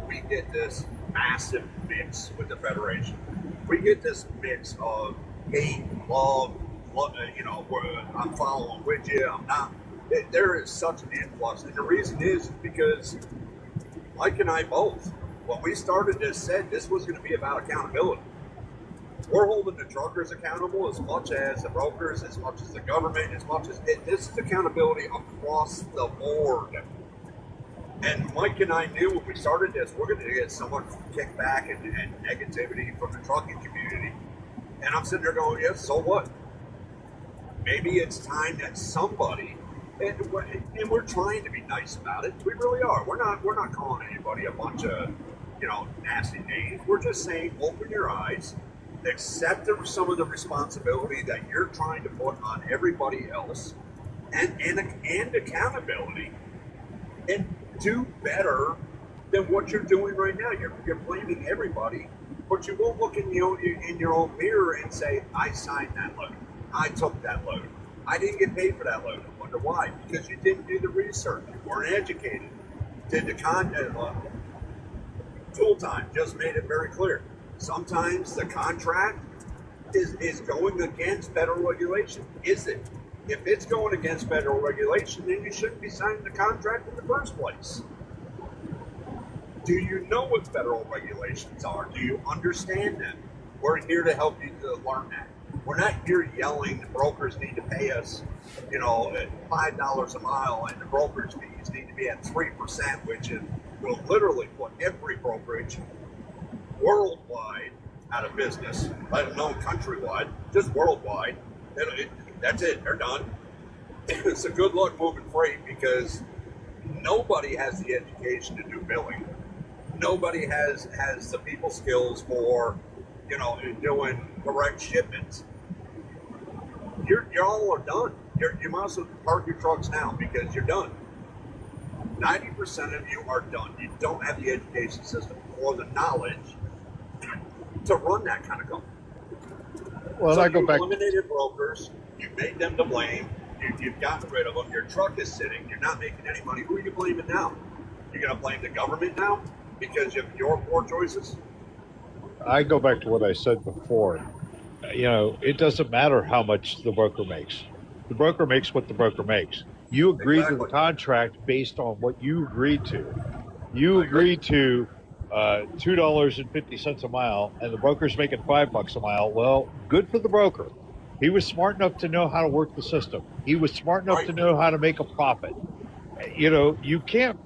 we get this massive mix with the Federation. We get this mix of hate, love, I'm following with you. I'm not. There is such an influx, and the reason is because Mike and I both, when we started this, said this was going to be about accountability. We're holding the truckers accountable as much as the brokers, as much as the government, as much as this is accountability across the board. And Mike and I knew when we started this, we're going to get so much kickback and negativity from the trucking community. And I'm sitting there going, yes, so what? Maybe it's time that somebody, and we're trying to be nice about it. We really are. We're not calling anybody a bunch of, nasty names. We're just saying, open your eyes, accept some of the responsibility that you're trying to put on everybody else, and accountability, and do better than what you're doing right now. You're blaming everybody, but you won't look in your own mirror and say, I signed that load. I took that load. I didn't get paid for that load. I wonder why. Because you didn't do the research. You weren't educated. Did the content Tool Time just made it very clear. Sometimes the contract is going against federal regulation. Is it? If it's going against federal regulation, then you shouldn't be signing the contract in the first place. Do you know what federal regulations are? Do you understand them? We're here to help you to learn that. We're not here yelling the brokers need to pay us, at $5 a mile, and the brokerage fees need to be at 3%, which will literally put every brokerage worldwide out of business, let alone countrywide, just worldwide. That's it. They're done. So good luck moving freight, because Nobody has the education to do billing. Nobody has the people skills for, doing correct shipments. You're all are done. You might as well park your trucks now because you're done. 90% of you are done. You don't have the education system or the knowledge to run that kind of company. Well, So I go you back. eliminated brokers. You made them to blame. You've gotten rid of them. Your truck is sitting. You're not making any money. Who are you blaming now? You're going to blame the government now because of your poor choices? I go back to what I said before. It doesn't matter how much the broker makes. The broker makes what the broker makes. You agreed to the Exactly. contract based on what you agreed to. You agreed to $2.50 a mile, and the broker's making $5 a mile. Well, good for the broker. He was smart enough to know how to work the system. He was smart enough Right. to know how to make a profit. You can't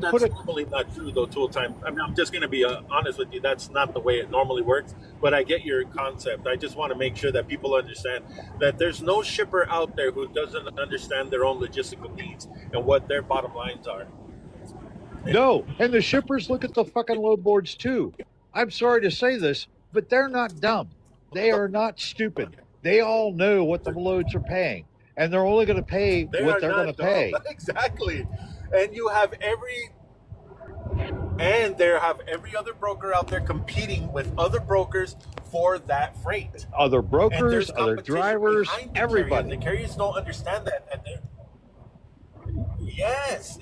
But put that's it. normally not true, though, Tool Time. I mean, I'm just going to be honest with you. That's not the way it normally works. But I get your concept. I just want to make sure that people understand that there's no shipper out there who doesn't understand their own logistical needs and what their bottom lines are. No, and the shippers look at the fucking load boards too. I'm sorry to say this, but they're not dumb. They are not stupid. They all know what the loads are paying, and they're only going to pay They what are they're not going to pay. dumb. Exactly. And they have every other broker out there competing with other brokers for that freight. Other And brokers, there's other competition drivers, behind the everybody. carriers. The carriers don't understand that, and yes,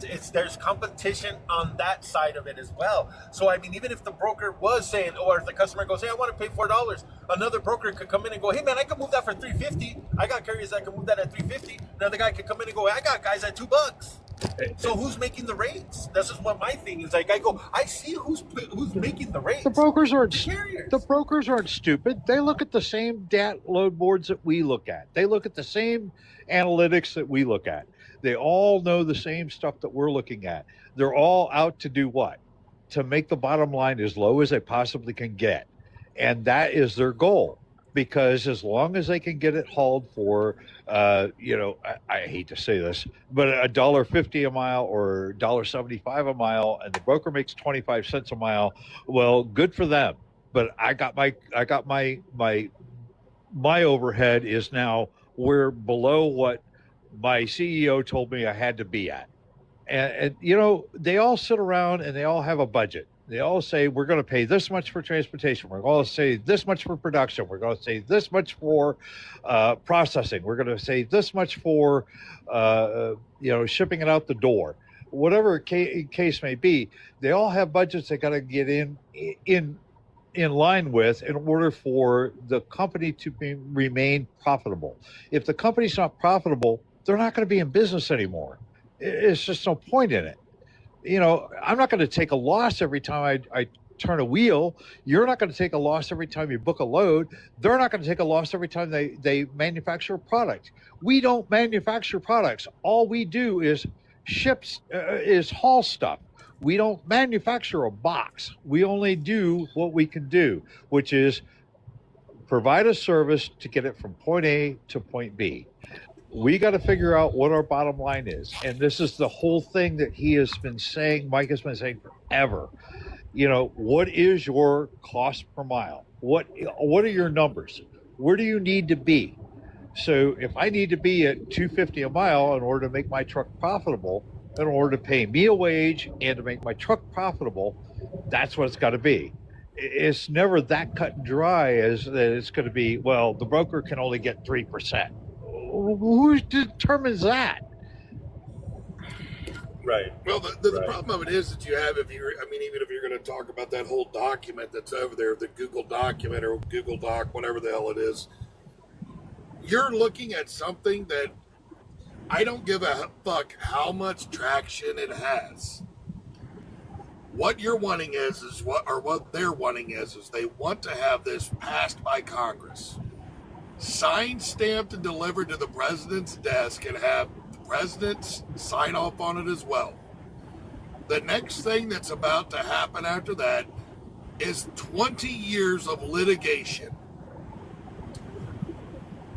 it's there's competition on that side of it as well. So I mean, even if the broker was saying, or if the customer goes, "Hey, I want to pay $4," another broker could come in and go, "Hey, man, I can move that for $3.50. I got carriers that can move that at $3.50." Another guy could come in and go, "I got guys at $2." So who's making the rates? This is what my thing is. Like, I see who's making the rates. The brokers aren't. Carriers. The brokers aren't stupid. They look at the same load boards that we look at. They look at the same analytics that we look at. They all know the same stuff that we're looking at. They're all out to do what? To make the bottom line as low as they possibly can get. And that is their goal. Because as long as they can get it hauled for, I hate to say this, but $1.50 a mile or $1.75 a mile, and the broker makes 25 cents a mile, well, good for them. But I got my overhead is now we're below what my CEO told me I had to be at. And they all sit around and they all have a budget. They all say, we're going to pay this much for transportation. We're going to say this much for production. We're going to say this much for processing. We're going to say this much for, shipping it out the door. Whatever case may be, they all have budgets they got to get in line with in order for the company to remain profitable. If the company's not profitable, they're not going to be in business anymore. It's just no point in it. I'm not going to take a loss every time I turn a wheel. You're not going to take a loss every time you book a load. They're not going to take a loss every time they manufacture a product. We don't manufacture products. All we do is is haul stuff. We don't manufacture a box. We only do what we can do, which is provide a service to get it from point A to point B. We got to figure out what our bottom line is. And this is the whole thing that Mike has been saying forever. What is your cost per mile? What are your numbers? Where do you need to be? So if I need to be at $2.50 a mile in order to make my truck profitable, in order to pay me a wage and to make my truck profitable, that's what it's got to be. It's never that cut and dry as that it's going to be, well, the broker can only get 3%. Who determines that? Right. Well, the problem of it is that you have, even if you're going to talk about that whole document that's over there, the Google document or Google Doc, whatever the hell it is, you're looking at something that I don't give a fuck how much traction it has. What you're wanting is what they're wanting is they want to have this passed by Congress, signed, stamped, and delivered to the president's desk, and have the president sign off on it as well. The next thing that's about to happen after that is 20 years of litigation.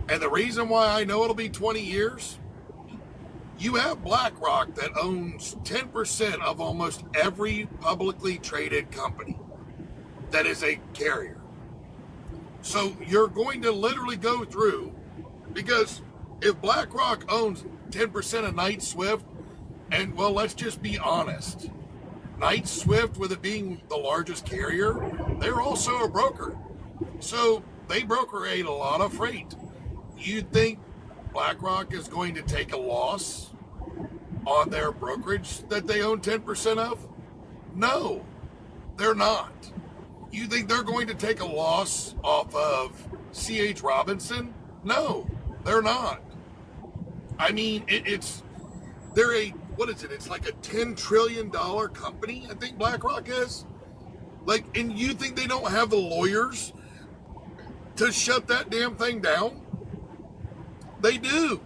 And the reason why I know it'll be 20 years You have BlackRock that owns 10% of almost every publicly traded company that is a carrier. So you're going to literally go through, because if BlackRock owns 10% of Knight Swift, and well, let's just be honest, Knight Swift, with it being the largest carrier, they're also a broker. So they broker a lot of freight. You think BlackRock is going to take a loss on their brokerage that they own 10% of? No, they're not. You think they're going to take a loss off of C.H. Robinson? No, they're not. I mean, they're a, what is it? It's like a $10 trillion company, I think BlackRock is. Like, and you think they don't have the lawyers to shut that damn thing down? They do.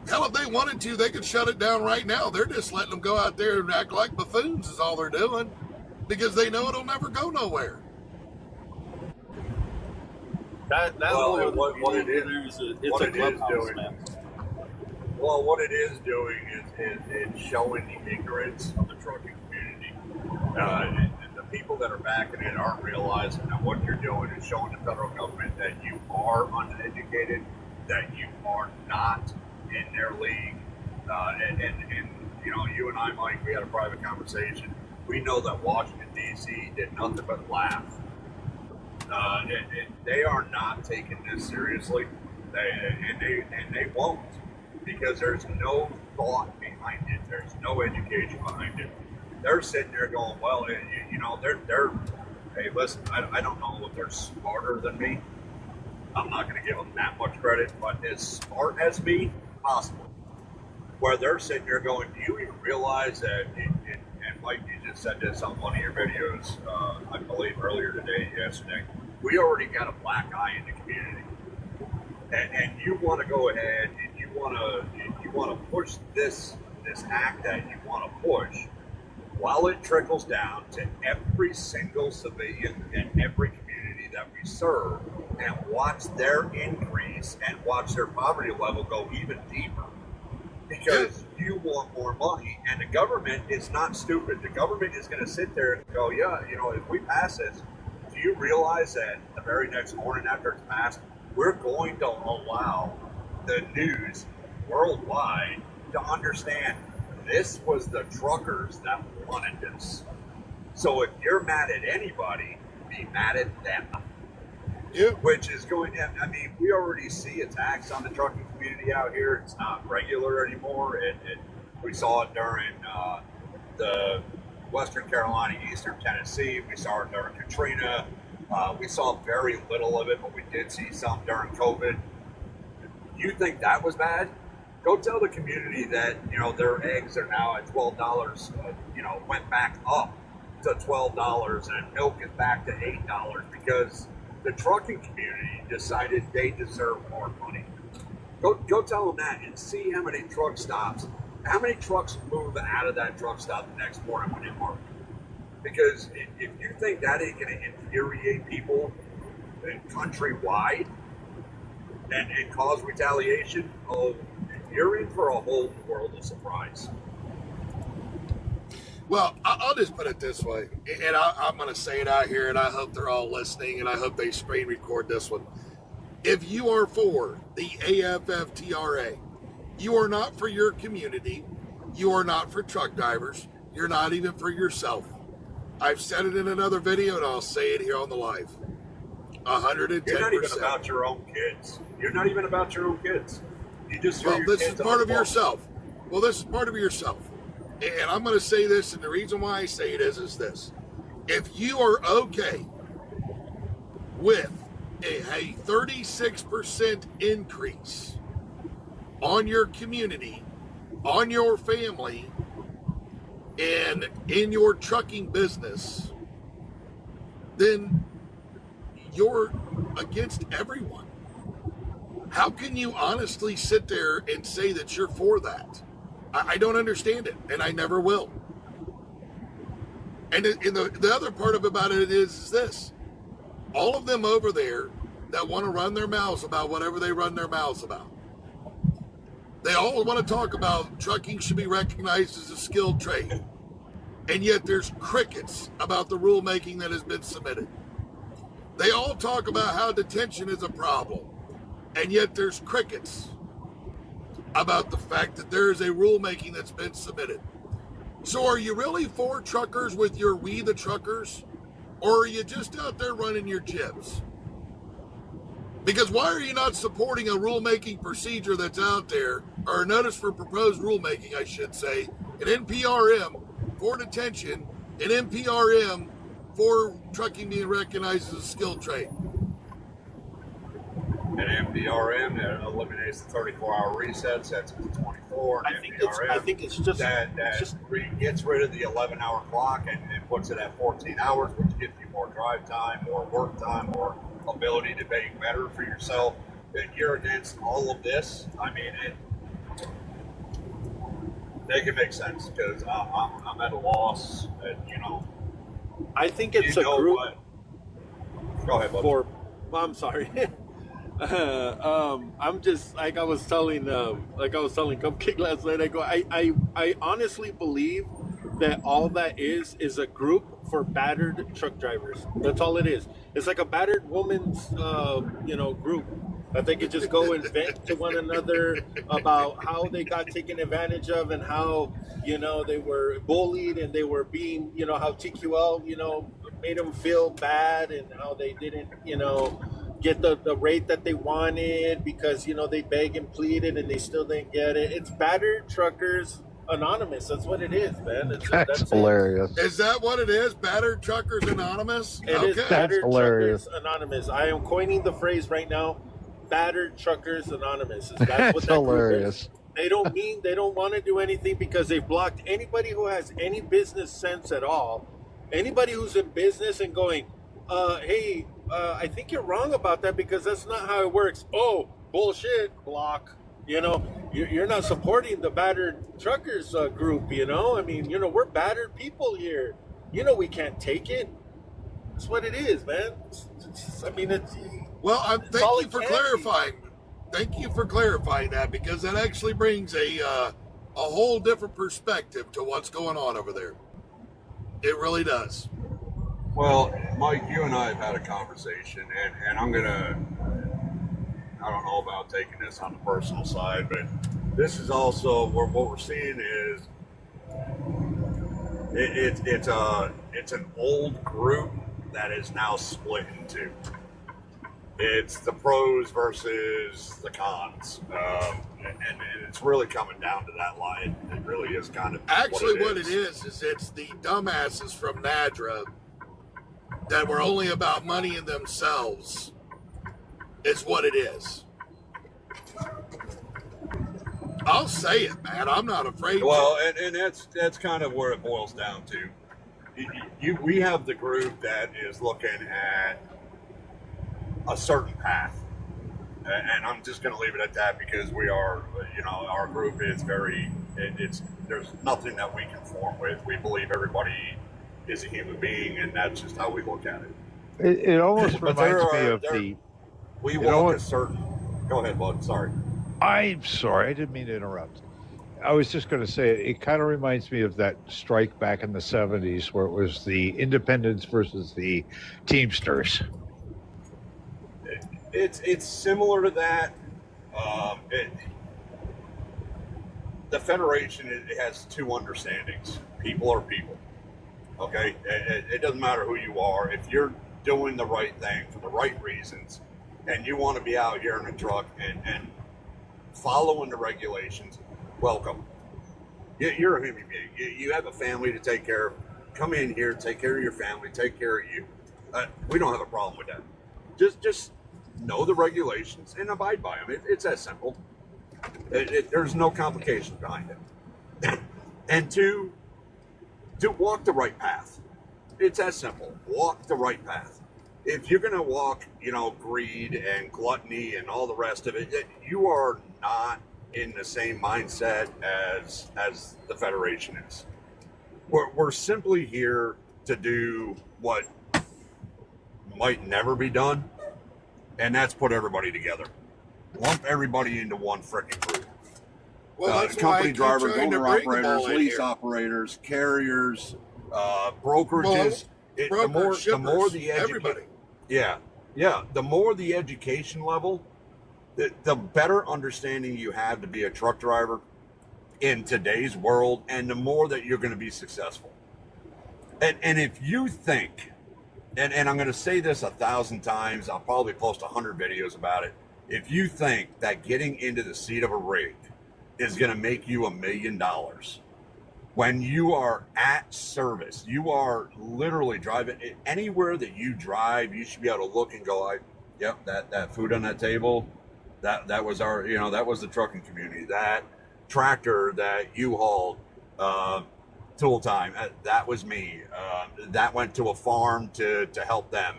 Hell, if they wanted to, they could shut it down right now. They're just letting them go out there and act like buffoons is all they're doing, because they know it'll never go nowhere. That Well, whole and what it is, it's what a it is clubhouse, doing. man. Well, what it is doing is it's showing the ignorance of the trucking community. The people that are backing it aren't realizing that what you're doing is showing the federal government that you are uneducated, that you are not in their league. And you know, you and I, Mike, we had a private conversation. We know that Washington, D.C. did nothing but laugh. They are not taking this seriously. They won't, because there's no thought behind it. There's no education behind it. They're sitting there going, well, you know, they're hey, listen, I don't know if they're smarter than me. I'm not going to give them that much credit, but as smart as me, possible. Where they're sitting there going, do you even realize that, and Mike, you just said this on one of your videos, I believe earlier today, yesterday, we already got a black eye in the community. And you want to go ahead and you want to push this act that you want to push, while it trickles down to every single civilian in every community that we serve, and watch their increase and watch their poverty level go even deeper, because you want more money. And the government is not stupid. The government is going to sit there and go, yeah, you know, if we pass this, do you realize that the very next morning after it's passed, we're going to allow the news worldwide to understand this was the truckers that wanted this. So if you're mad at anybody, be mad at them. Yeah. Which is going, I mean, we already see attacks on the trucking community out here. It's not regular anymore. We saw it during the Western Carolina, Eastern Tennessee. We saw it during Katrina. We saw very little of it, but we did see some during COVID. You think that was bad? Go tell the community that, you know, their eggs are now at $12, you know, went back up to $12, and milk is back to $8 because the trucking community decided they deserve more money. Go tell them that, and see how many truck stops, how many trucks move out of that truck stop the next morning when they park. Because if you think that ain't going to infuriate people countrywide and cause retaliation, oh, you're in for a whole world of surprise. Well, I'll just put it this way, and I'm going to say it out here, and I hope they're all listening, and I hope they screen record this one. If you are for the AFFTRA, you are not for your community, you are not for truck drivers, you're not even for yourself. I've said it in another video, and I'll say it here on the live. 110%. You're not even about your own kids. You're not even about your own kids. You just Well, this is part of yourself. Well, this is part of yourself. And I'm going to say this, and the reason why I say it is this. If you are okay with a 36% increase on your community, on your family, and in your trucking business, then you're against everyone. How can you honestly sit there and say that you're for that? I don't understand it, and I never will. And the other part about it is this. All of them over there that want to run their mouths about whatever they run their mouths about, They all want to talk about trucking should be recognized as a skilled trade. And yet there's crickets about the rulemaking that has been submitted. They all talk about how detention is a problem. And yet there's crickets about the fact that there is a rulemaking that's been submitted. So are you really for truckers with your We the Truckers? Or are you just out there running your jibs? Because why are you not supporting a rulemaking procedure that's out there, or a notice for proposed rulemaking, I should say, an NPRM for detention, an NPRM for trucking being recognized as a skilled trade? An NPRM that eliminates the 34-hour reset, sets it to 24. I think it's just that gets rid of the 11-hour clock and puts it at 14 hours, which gives you more drive time, more work time, more ability to make better for yourself. And you're against all of this. I mean, they can make sense because I'm at a loss. And, I think it's a group. Go ahead, bud. I'm sorry. I'm just like I was telling Cupcake last night. I go, I honestly believe that all that is a group for battered truck drivers. That's all it is. It's like a battered woman's group that they could just go and vent to one another about how they got taken advantage of and how they were bullied and they were being how TQL made them feel bad and how they didn't get the rate that they wanted because they begged and pleaded and they still didn't get it. It's Battered Truckers Anonymous. That's what it is, man. That's hilarious. Is that what it is? Battered Truckers Anonymous? It is Okay. Battered hilarious. Truckers Anonymous. I am coining the phrase right now. Battered Truckers Anonymous. That's what that hilarious. group is. They don't want to do anything because they've blocked anybody who has any business sense at all. Anybody who's in business and going, hey, I think you're wrong about that because that's not how it works. Oh, bullshit, block. You're not supporting the Battered Truckers group, I mean, we're battered people here. We can't take it. That's what it is, man. Well, thank you for clarifying. Thank you for clarifying that because that actually brings a whole different perspective to what's going on over there. It really does. Well, Mike, you and I have had a conversation, and I'm gonna. I don't know about taking this on the personal side, but this is also what we're seeing is it's an old group that is now split in two. It's the pros versus the cons, and it's really coming down to that line. It really is kind of actually what it is it's the dumbasses from NADRA that were only about money in themselves. It's what it is. I'll say it, man. I'm not afraid. Well, and that's kind of where it boils down to. We have the group that is looking at a certain path, and I'm just going to leave it at that because we are, our group is there's nothing that we conform with. We believe everybody is a human being, and that's just how we look at it. It almost reminds me of We walk a certain. Go ahead, bud. Sorry. I'm sorry, I didn't mean to interrupt. I was just going to say it kind of reminds me of that strike back in the 70s where it was the independents versus the Teamsters. It's similar to that. The Federation it has two understandings. People are people. Okay? It doesn't matter who you are. If you're doing the right thing for the right reasons and you want to be out here in a truck and following the regulations, welcome. You're a human being. You have a family to take care of. Come in here, take care of your family, take care of you. We don't have a problem with that. Just know the regulations and abide by them. It's that simple. There's no complications behind it. And to walk the right path. It's that simple. Walk the right path. If you're going to walk, greed and gluttony and all the rest of it, you are not in the same mindset as the Federation is. We're simply here to do what might never be done, and that's put everybody together. Lump everybody into one freaking group. Well, that's why I company keep drivers, trying to owner bring them operators, all in lease here. operators, carriers, brokerages. Brokers, The more shippers, the everybody. yeah, the more the education level, the better understanding you have to be a truck driver in today's world, and the more that you're going to be successful. And if you think, and I'm going to say this 1,000 times, I'll probably post 100 videos about it. If you think that getting into the seat of a rig is going to make you $1 million, when you are at service, you are literally driving anywhere that you drive, you should be able to look and go, yep, that food on that table, that was our, that was the trucking community. That tractor that you hauled, tool time, that was me. That went to a farm to help them.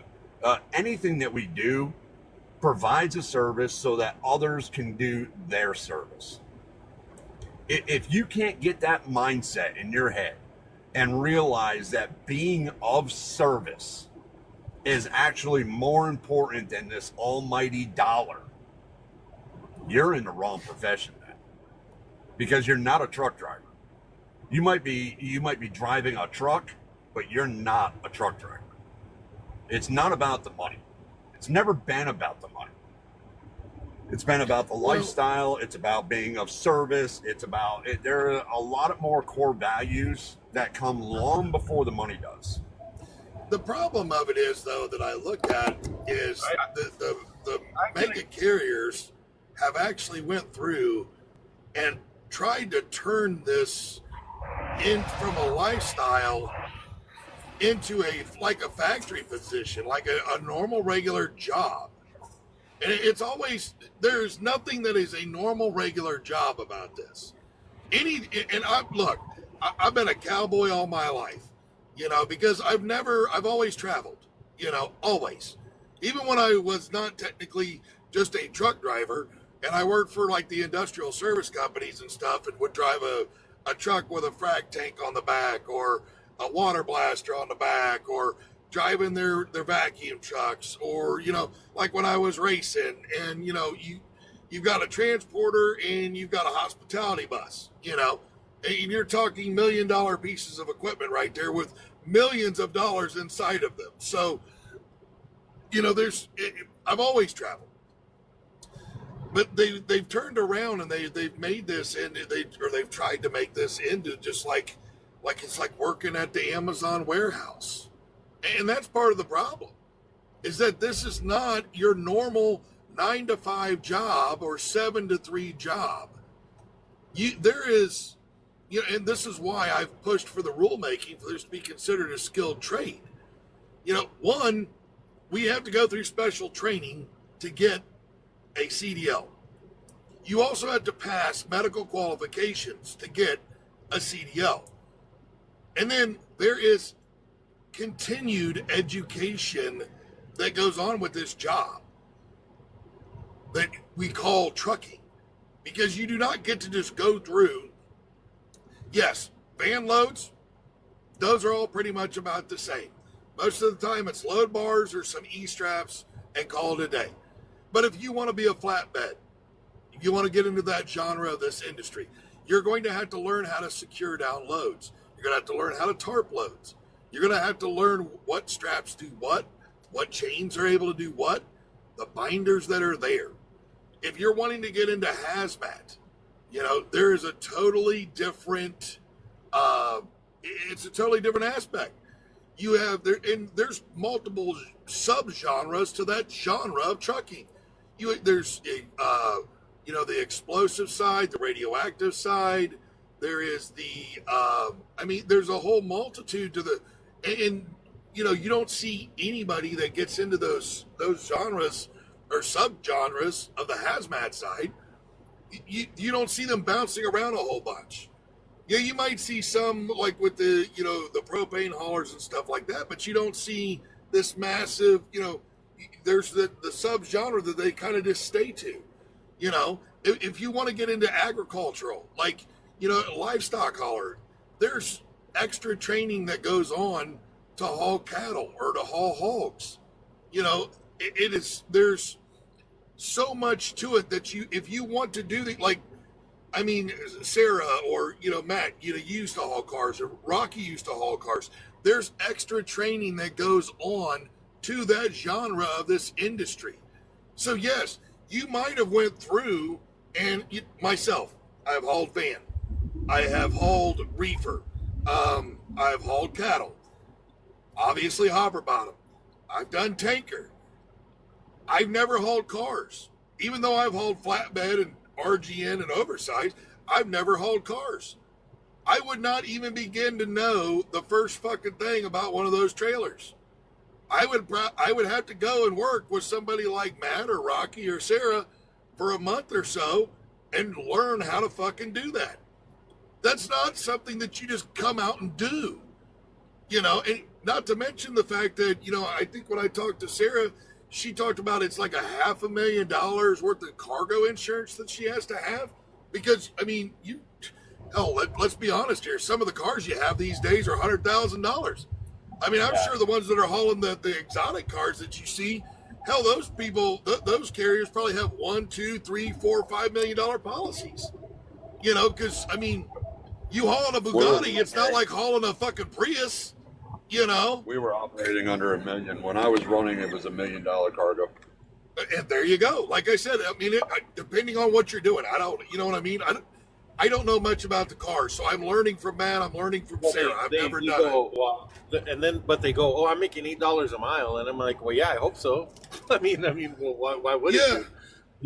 Anything that we do provides a service so that others can do their service. If you can't get that mindset in your head and realize that being of service is actually more important than this almighty dollar, you're in the wrong profession then, because you're not a truck driver. You might be driving a truck, but you're not a truck driver. It's not about the money. It's never been about the money. It's been about the lifestyle. It's about being of service. There are a lot more core values that come long before the money does. The problem of it is, though, that I look at is the mega carriers have actually went through and tried to turn this from a lifestyle into a factory position, like a normal regular job. And it's always, there's nothing that is a normal regular job about this. I've been a cowboy all my life, because I've always traveled, always. Even when I was not technically just a truck driver, and I worked for like the industrial service companies and stuff, and would drive a truck with a frac tank on the back, or a water blaster on the back, or driving their vacuum trucks, or like when I was racing, and you've got a transporter and you've got a hospitality bus, and you're talking $1 million pieces of equipment right there with millions of dollars inside of them. So I've always traveled, but they've turned around and they've made this, and they've tried to make this into just like it's like working at the Amazon warehouse. And that's part of the problem, is that this is not your normal 9 to 5 job or 7 to 3 job. There is, and this is why I've pushed for the rulemaking for this to be considered a skilled trade. One, we have to go through special training to get a CDL. You also have to pass medical qualifications to get a CDL. And then there is continued education that goes on with this job that we call trucking, because you do not get to just go through. Yes, van loads, those are all pretty much about the same. Most of the time it's load bars or some E-straps and call it a day. But if you want to be a flatbed, if you want to get into that genre of this industry, you're going to have to learn how to secure down loads. You're going to have to learn how to tarp loads. You're going to have to learn what straps do what chains are able to do what, the binders that are there. If you're wanting to get into hazmat, there is a totally different, it's a totally different aspect. You have there's multiple subgenres to that genre of trucking. There's the explosive side, the radioactive side. There is there's a whole multitude to and you don't see anybody that gets into those genres or subgenres of the hazmat side. You don't see them bouncing around a whole bunch. Yeah, you might see some like with the the propane haulers and stuff like that, but you don't see this massive. There's the subgenre that they kind of just stay to. If you want to get into agricultural, like livestock hauler, there's extra training that goes on to haul cattle or to haul hogs. There's so much to it that if you want to do like I mean, Sarah or, Matt, used to haul cars, or Rocky used to haul cars. There's extra training that goes on to that genre of this industry. So yes, you might have went through, and myself, I've hauled van, I have hauled reefer, I've hauled cattle, obviously hopper bottom, I've done tanker. I've never hauled cars. Even though I've hauled flatbed and RGN and oversized, I've never hauled cars. I would not even begin to know the first fucking thing about one of those trailers. I would have to go and work with somebody like Matt or Rocky or Sarah for a month or so and learn how to fucking do that. That's not something that you just come out and do. And not to mention the fact that, I think when I talked to Sarah, she talked about it's like $500,000 worth of cargo insurance that she has to have. Because, I mean, let's be honest here. Some of the cars you have these days are $100,000. I mean, I'm sure the ones that are hauling the exotic cars that you see, hell, those people, those carriers probably have $1, $2, $3, $4, $5 million policies. Because, I mean, you hauling a Bugatti, it's not like hauling a fucking Prius. We were operating under $1 million. When I was running, it was $1 million cargo. And there you go. Like I said, I mean, depending on what you're doing, you know what I mean? I don't know much about the car, so I'm learning from Matt. I'm learning from Sarah. I've never done it. Well, but they go, oh, I'm making $8 a mile, and I'm like, well, yeah, I hope so. I mean, well, why would it?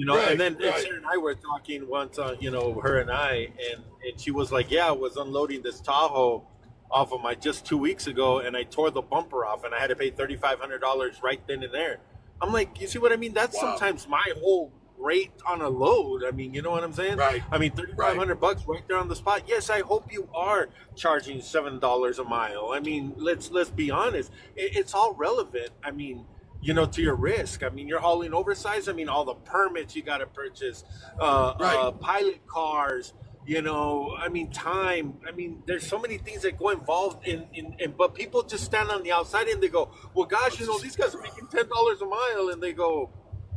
Right, and then Sarah and I were talking once, her and I, and she was like, yeah, I was unloading this Tahoe off of my just 2 weeks ago, and I tore the bumper off, and I had to pay $3,500 right then and there. I'm like, you see what I mean? That's sometimes my whole rate on a load. I mean, you know what I'm saying? Right. I mean, $3,500 right there on the spot. Yes, I hope you are charging $7 a mile. I mean, let's be honest. It's all relevant. I mean, to your risk. I mean, you're hauling oversized. I mean, all the permits you got to purchase, pilot cars. I mean, time. I mean, there's so many things that go involved in, but people just stand on the outside and they go, well, gosh, these guys are making $10 a mile. And they go,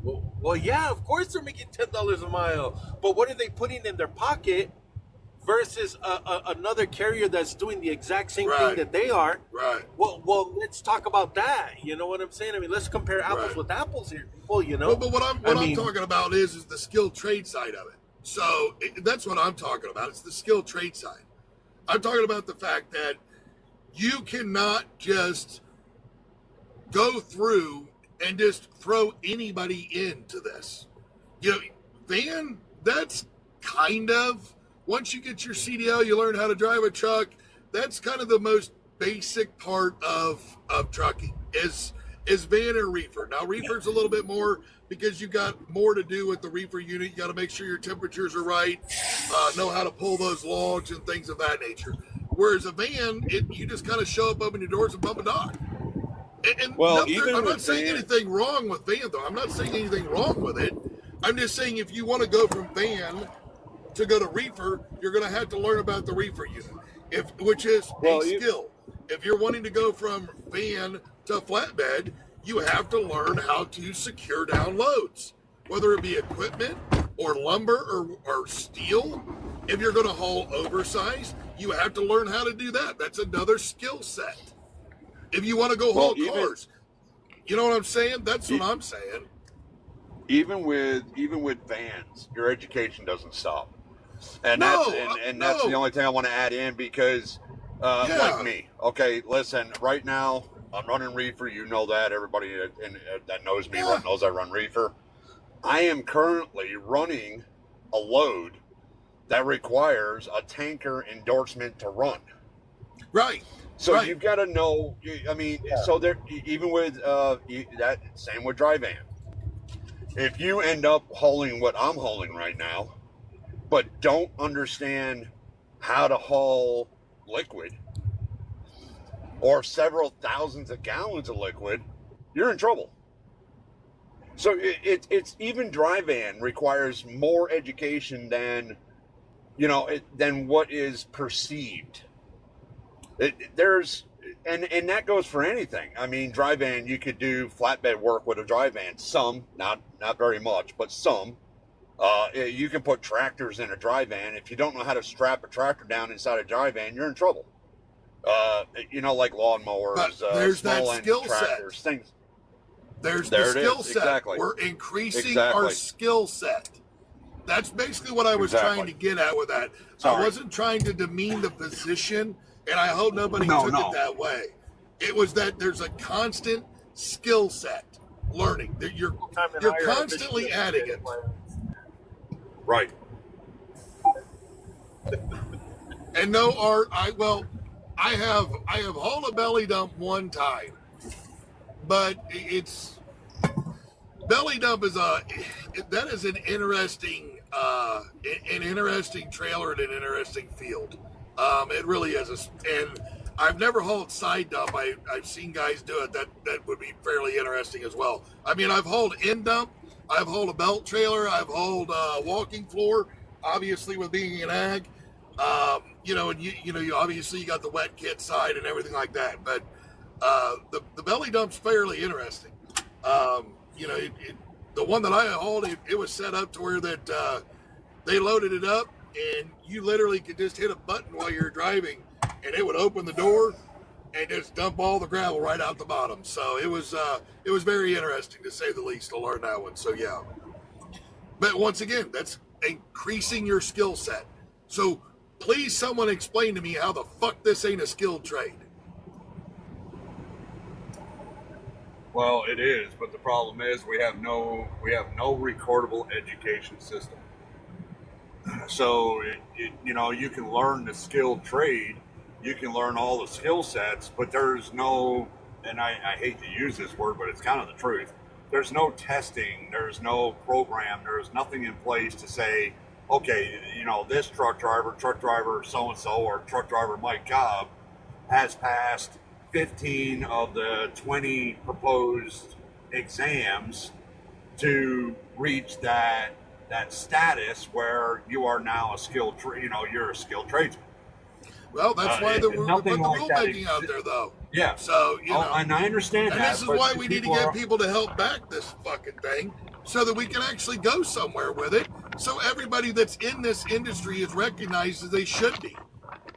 well, yeah, of course they're making $10 a mile. But what are they putting in their pocket versus another carrier that's doing the exact same thing that they are? Right. Well, let's talk about that. You know what I'm saying? I mean, let's compare apples with apples here. Well, But what I'm talking about is the skilled trade side of it. So that's what I'm talking about. It's the skilled trade side. I'm talking about the fact that you cannot just go through and just throw anybody into this. Van, that's kind of, once you get your CDL, you learn how to drive a truck. That's kind of the most basic part of trucking is van or reefer. Now, reefer's a little bit more because you've got more to do with the reefer unit. You got to make sure your temperatures are right, know how to pull those logs and things of that nature. Whereas a van, you just kind of show up, open your doors, and bump a dock. And I'm not saying anything wrong with van, though. I'm not saying anything wrong with it. I'm just saying if you want to go from van to go to reefer, you're going to have to learn about the reefer unit, which is a skill. If you're wanting to go from van to flatbed, you have to learn how to secure down loads, whether it be equipment or lumber or steel. If you're going to haul oversized, you have to learn how to do that. That's another skill set. If you want to go haul cars, you know what I'm saying? That's what I'm saying. Even with vans, your education doesn't stop, and that's the only thing I want to add in because, like me, okay, listen, right now I'm running reefer. You know that. Everybody that knows me knows I run reefer. I am currently running a load that requires a tanker endorsement to run. Right. So you've got to know. I mean, so there. Even with that, same with dry van. If you end up hauling what I'm hauling right now, but don't understand how to haul liquid or several thousands of gallons of liquid, you're in trouble. So it's even dry van requires more education than than what is perceived. And that goes for anything. I mean, dry van, you could do flatbed work with a dry van. Some, not very much, but some. You can put tractors in a dry van. If you don't know how to strap a tractor down inside a dry van, you're in trouble. Like lawnmowers, But there's that small engine skill set. tractors, things. There's There the it skill is. set. Exactly. We're increasing Exactly. our skill set. That's basically what I was Exactly. trying to get at with that. I Sorry. wasn't trying to demean the position, and I hope nobody No, took no. it that way. It was that there's a constant skill set learning. That you're constantly adding it. Right. And no art. I have hauled a belly dump one time, but it's belly dump is an interesting trailer and an interesting field. It really is, and I've never hauled side dump. I've seen guys do it. That would be fairly interesting as well. I mean, I've hauled end dump. I've hauled a belt trailer. I've hauled walking floor. Obviously, with being an ag, and you obviously you got the wet kit side and everything like that. But the belly dump's fairly interesting. The one that I hauled, it was set up to where that they loaded it up, and you literally could just hit a button while you're driving, and it would open the door and just dump all the gravel right out the bottom. So it was very interesting, to say the least, to learn that one. So yeah, but once again, that's increasing your skill set. So please, someone explain to me how the fuck this ain't a skilled trade. Well, it is, but the problem is we have no recordable education system. So you can learn the skilled trade, you can learn all the skill sets, but there's no, and I hate to use this word, but it's kind of the truth. There's no testing, there's no program, there's nothing in place to say, okay, this truck driver so-and-so, or truck driver Mike Cobb has passed 15 of the 20 proposed exams to reach that status where you are now a skilled, you're a skilled tradesman. Well, that's why we put the nothing like that rulemaking out there, though. Yeah. So, and I understand and that. this is but why we need to people get are- people to help back this fucking thing, so that we can actually go somewhere with it. So everybody that's in this industry is recognized as they should be,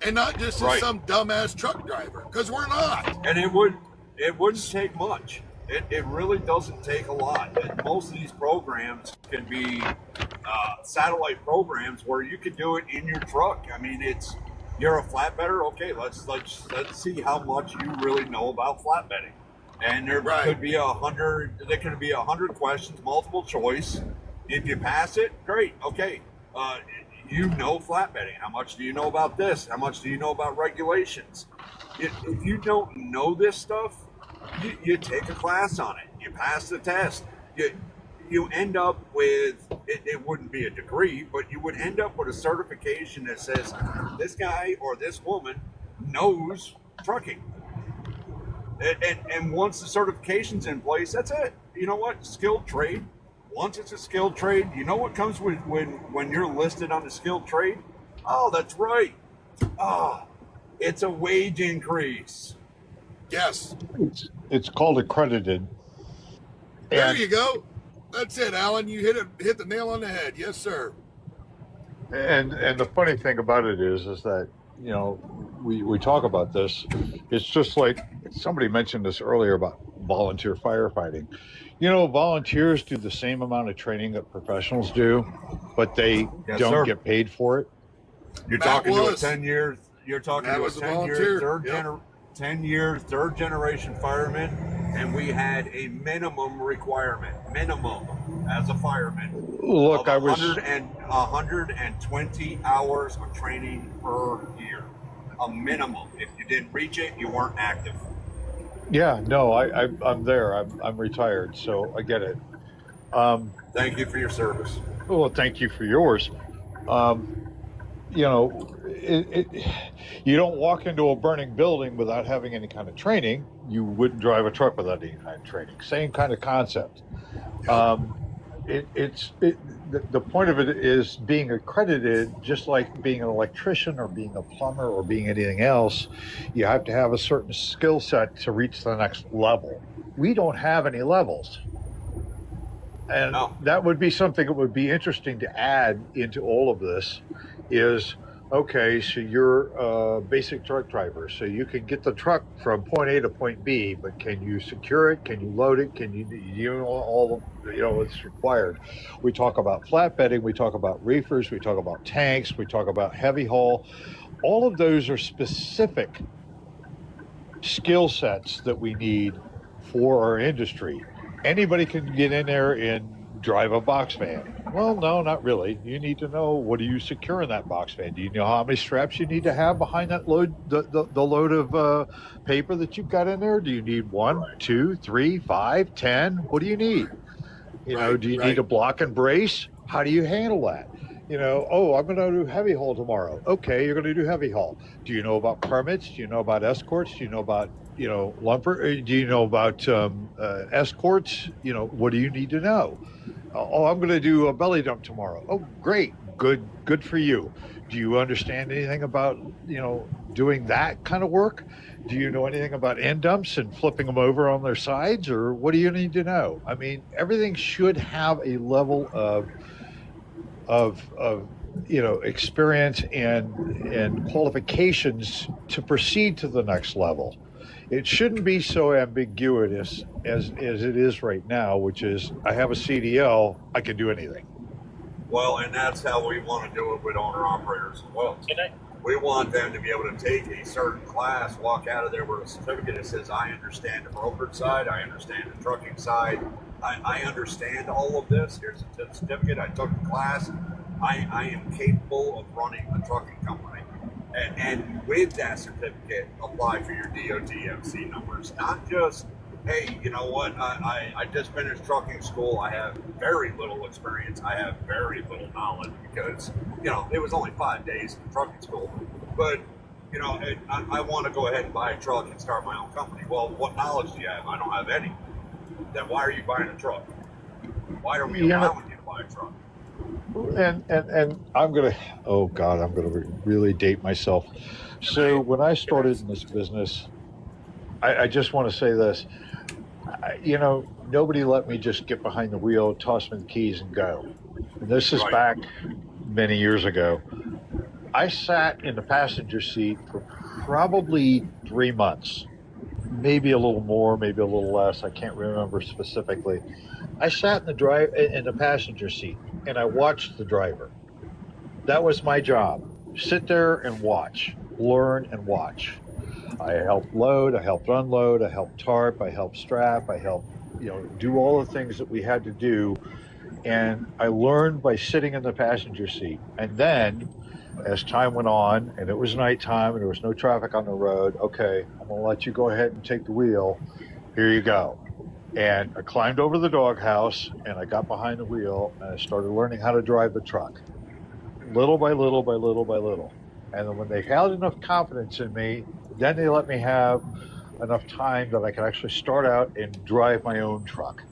and not just as Right. some dumbass truck driver, because we're not. And it wouldn't take much. It really doesn't take a lot. And most of these programs can be satellite programs where you can do it in your truck. I mean, you're a flatbedder. Okay, let's see how much you really know about flatbedding. And there Right. could be 100. There could be 100 questions, multiple choice. If you pass it, great. Okay, you know flatbedding. How much do you know about this? How much do you know about regulations? If you don't know this stuff, you take a class on it. You pass the test. You end up with, it wouldn't be a degree, but you would end up with a certification that says this guy or this woman knows trucking. And once the certification's in place, that's it. You know what? Skilled trade. Once it's a skilled trade, you know what comes with when you're listed on the skilled trade? Oh, that's right. Oh, it's a wage increase. Yes. It's called accredited. There And- you go. That's it, Alan. You hit the nail on the head. Yes, sir. And the funny thing about it is that we talk about this. It's just like somebody mentioned this earlier about volunteer firefighting. Volunteers do the same amount of training that professionals do, but they Yes, don't sir. get paid for it. You're Matt talking was. to a 10 years. You're talking Matt to a was a 10-year, volunteer. 10-year, third generation fireman, and we had a minimum requirement, as a fireman. Look, of I was 120 hours of training per year, a minimum. If you didn't reach it, you weren't active. I'm there. I'm retired, so I get it. Thank you for your service. Well, thank you for yours. You don't walk into a burning building without having any kind of training. You wouldn't drive a truck without any kind of training. Same kind of concept. The point of it is being accredited, just like being an electrician or being a plumber or being anything else. You have to have a certain skill set to reach the next level. We don't have any levels. And No. that would be something that would be interesting to add into all of this is, okay, so you're a basic truck driver. So you can get the truck from point A to point B, but can you secure it? Can you load it? Can you know, all what's required? We talk about flatbedding. We talk about reefers. We talk about tanks. We talk about heavy haul. All of those are specific skill sets that we need for our industry. Anybody can get in there and drive a box van. Well, no, not really. You need to know, what do you secure in that box van? Do you know how many straps you need to have behind that load, the load of paper that you've got in there? Do you need 1, 2, 3, 5, 10? What do you need? Do you need a block and brace? How do you handle that? Oh, I'm going to do heavy haul tomorrow. Okay, you're going to do heavy haul. Do you know about permits? Do you know about escorts? Do you know about lumber? Do you know about escorts? What do you need to know? Oh, I'm going to do a belly dump tomorrow. Oh, great. Good for you. Do you understand anything about, doing that kind of work? Do you know anything about end dumps and flipping them over on their sides, or what do you need to know? I mean, everything should have a level of experience and qualifications to proceed to the next level. It shouldn't be so ambiguous as it is right now, which is, I have a CDL, I can do anything. Well, and that's how we want to do it with owner-operators as well. We want them to be able to take a certain class, walk out of there with a certificate that says, I understand the brokerage side, I understand the trucking side, I understand all of this. Here's a certificate, I took the class, I am capable of running a trucking company. And with that certificate, apply for your DOT-MC numbers. Not just, hey, you know what, I just finished trucking school, I have very little experience, I have very little knowledge because, it was only 5 days in trucking school. But, I want to go ahead and buy a truck and start my own company. Well, what knowledge do you have? I don't have any. Then why are you buying a truck? Why are we allowing you to buy a truck? And I'm gonna really date myself. So when I started in this business, I just want to say this. Nobody let me just get behind the wheel, toss me the keys, and go. And this is back many years ago. I sat in the passenger seat for probably 3 months, maybe a little more, maybe a little less. I can't remember specifically. I sat in the passenger seat and I watched the driver. That was my job. Sit there and watch, learn and watch. I helped load, I helped unload, I helped tarp, I helped strap, I helped, do all the things that we had to do. And I learned by sitting in the passenger seat. And then as time went on and it was nighttime and there was no traffic on the road, okay, I'm gonna let you go ahead and take the wheel. Here you go. And I climbed over the doghouse and I got behind the wheel and I started learning how to drive the truck. Little by little by little by little. And then when they had enough confidence in me, then they let me have enough time that I could actually start out and drive my own truck.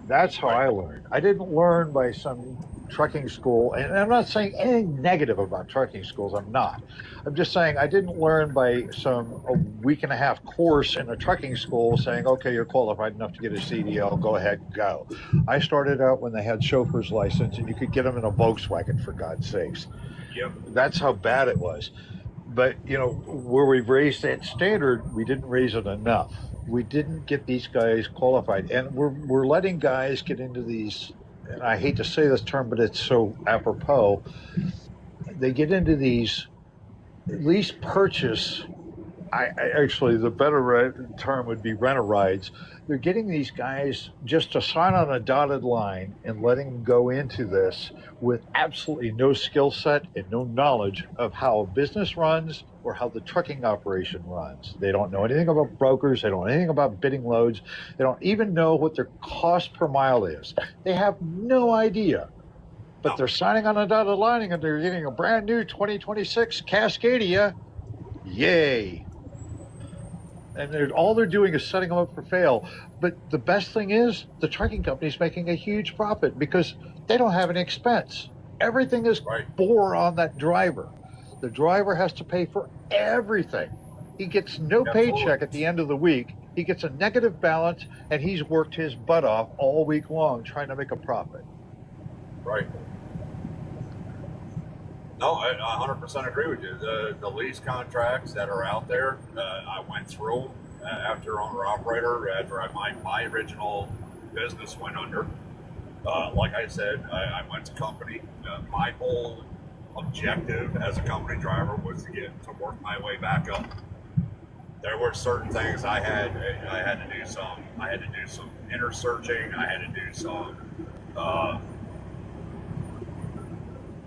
That's how I learned. I didn't learn by some trucking school, and I'm not saying anything negative about trucking schools, I'm not. I'm just saying I didn't learn by a week and a half course in a trucking school saying, okay, you're qualified enough to get a CDL, go ahead and go. I started out when they had chauffeur's license and you could get them in a Volkswagen, for God's sakes. Yep. That's how bad it was. But, where we've raised that standard, we didn't raise it enough. We didn't get these guys qualified. And we're letting guys get into these, and I hate to say this term, but it's so apropos. They get into these lease purchase. Actually, the better term would be rent-a-rides. They're getting these guys just to sign on a dotted line and letting them go into this with absolutely no skill set and no knowledge of how a business runs or how the trucking operation runs. They don't know anything about brokers. They don't know anything about bidding loads. They don't even know what their cost per mile is. They have no idea. But they're signing on a dotted line and they're getting a brand new 2026 Cascadia. Yay. And all they're doing is setting them up for fail. But the best thing is the trucking company's making a huge profit because they don't have any expense. Everything is bore on that driver. The driver has to pay for everything. He gets no paycheck at the end of the week. He gets a negative balance, and he's worked his butt off all week long trying to make a profit. Right. No, I 100% agree with you. The lease contracts that are out there, I went through after owner-operator, after my original business went under. Like I said, I went to company. My whole objective as a company driver was to work my way back up. There were certain things I had to do some inner searching. I had to do some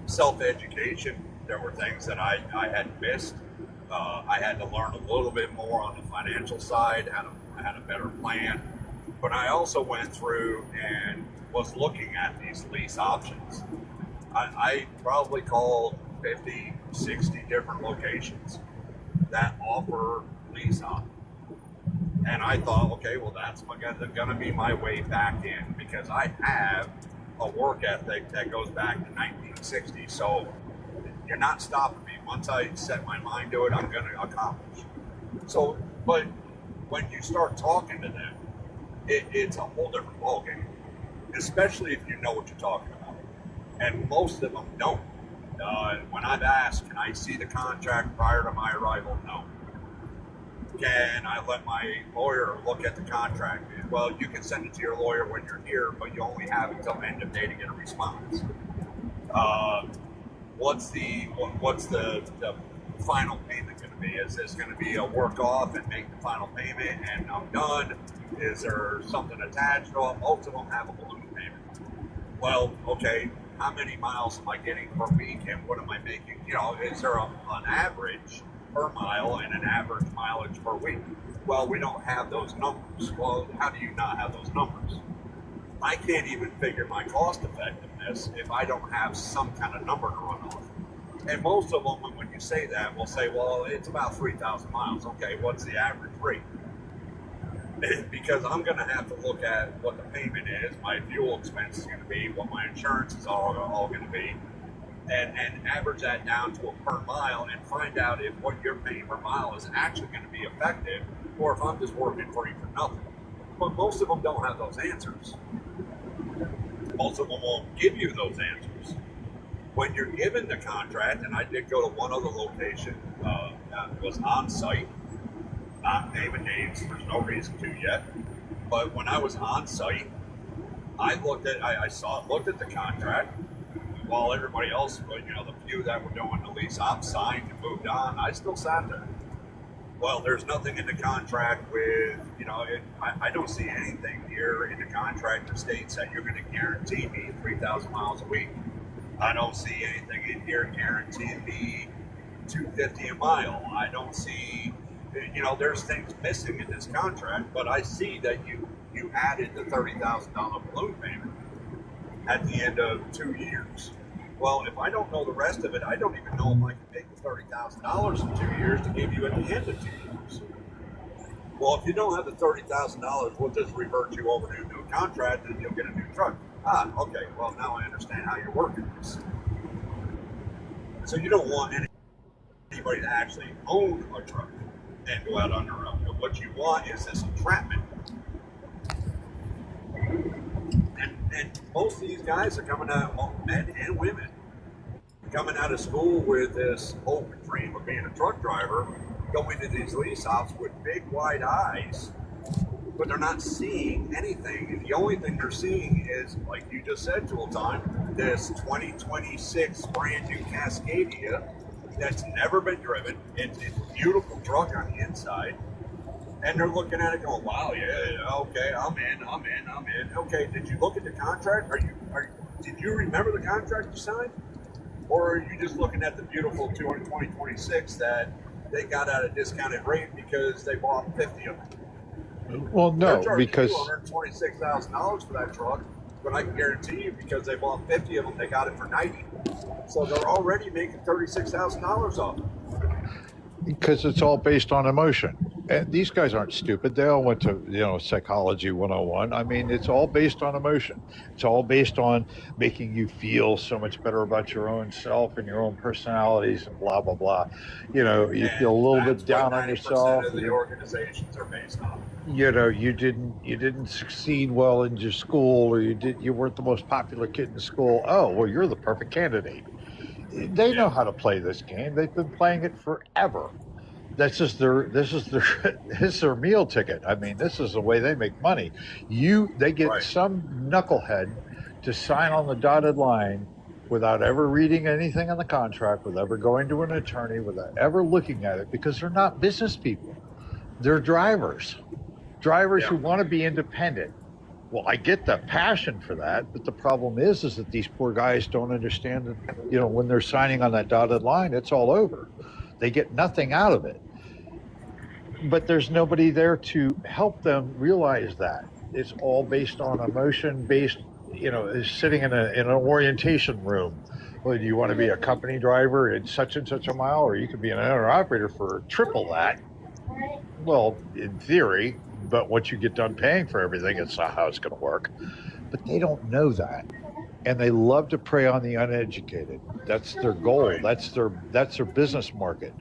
self-education. There were things that I had missed. I had to learn a little bit more on the financial side, had a better plan. But I also went through and was looking at these lease options. I probably called 50, 60 different locations that offer lease on. And I thought, okay, well, that's going to be my way back in, because I have a work ethic that goes back to 1960. So you're not stopping me. Once I set my mind to it, I'm going to accomplish. So, but when you start talking to them, it's a whole different ballgame, especially if you know what you're talking about. And most of them don't. When I've asked, can I see the contract prior to my arrival? No. Can I let my lawyer look at the contract? Well, you can send it to your lawyer when you're here, but you only have until the end of day to get a response. What's the final payment going to be? Is this going to be a work off and make the final payment and I'm done? Is there something attached? Well, most of them have a balloon payment. Well, okay, how many miles am I getting per week and what am I making? You know, is there an average per mile and an average mileage per week? Well, we don't have those numbers. Well, how do you not have those numbers? I can't even figure my cost effectiveness if I don't have some kind of number to run off. And most of them, when you say that, will say, well, it's about 3,000 miles. Okay, what's the average rate? Because I'm going to have to look at what the payment is, my fuel expense is going to be, what my insurance is all going to be, and average that down to a per mile and find out if what you're paying per mile is actually going to be effective or if I'm just working for you for nothing. But most of them don't have those answers. Most of them won't give you those answers. When you're given the contract, and I did go to one other location that was on site, not naming names, there's no reason to yet, but when I was on site, I looked at the contract while everybody else, you know, the few that were doing the lease op signed and moved on. I still sat there. Well, there's nothing in the contract with, you know, I don't see anything here in the contract that states that you're going to guarantee me 3,000 miles a week. I don't see anything in here guaranteeing me $250 a mile. I don't see, you know, there's things missing in this contract, but I see that you added the $30,000 balloon payment at the end of 2 years. Well, if I don't know the rest of it, I don't even know if I can make the $30,000 in 2 years to give you at the end of 2 years. Well, if you don't have the $30,000, we'll just revert you over to a new contract and you'll get a new truck. Ah, okay. Well, now I understand how you're working this. So you don't want anybody to actually own a truck and go out on their own. What you want is this entrapment. And most of these guys are coming out, men and women, coming out of school with this hope and dream of being a truck driver, going to these lease ops with big wide eyes, but they're not seeing anything. And the only thing they're seeing is, like you just said, Tool Time, this 2026 brand new Cascadia that's never been driven. It's a beautiful truck on the inside. And they're looking at it going, wow, yeah, okay, I'm in. Okay, did you look at the contract? Did you remember the contract you signed? Or are you just looking at the beautiful 2026 that they got at a discounted rate because they bought 50 of them? Well, no, because $226,000 for that truck, but I can guarantee you because they bought 50 of them, they got it for 90. So they're already making $36,000 off it. Because it's all based on emotion. And these guys aren't stupid. They all went to, psychology 101. I mean, it's all based on emotion. It's all based on making you feel so much better about your own self and your own personalities and blah, blah, blah. You feel a little bit down on yourself. Of the organizations are based on. You didn't succeed well in your school, or you weren't the most popular kid in school. Oh, well, you're the perfect candidate. They know how to play this game. They've been playing it forever. This is their meal ticket. I mean, this is the way they make money. They get some knucklehead to sign on the dotted line without ever reading anything on the contract, without ever going to an attorney, without ever looking at it, because they're not business people. They're drivers who want to be independent. Well, I get the passion for that, but the problem is that these poor guys don't understand that, when they're signing on that dotted line, it's all over. They get nothing out of it. But there's nobody there to help them realize that. It's all based on emotion, sitting in an orientation room. Well, do you want to be a company driver in such and such a mile, or you could be an owner operator for triple that? Well, in theory, but once you get done paying for everything, it's not how it's going to work. But they don't know that. And they love to prey on the uneducated. That's their goal. That's their business market.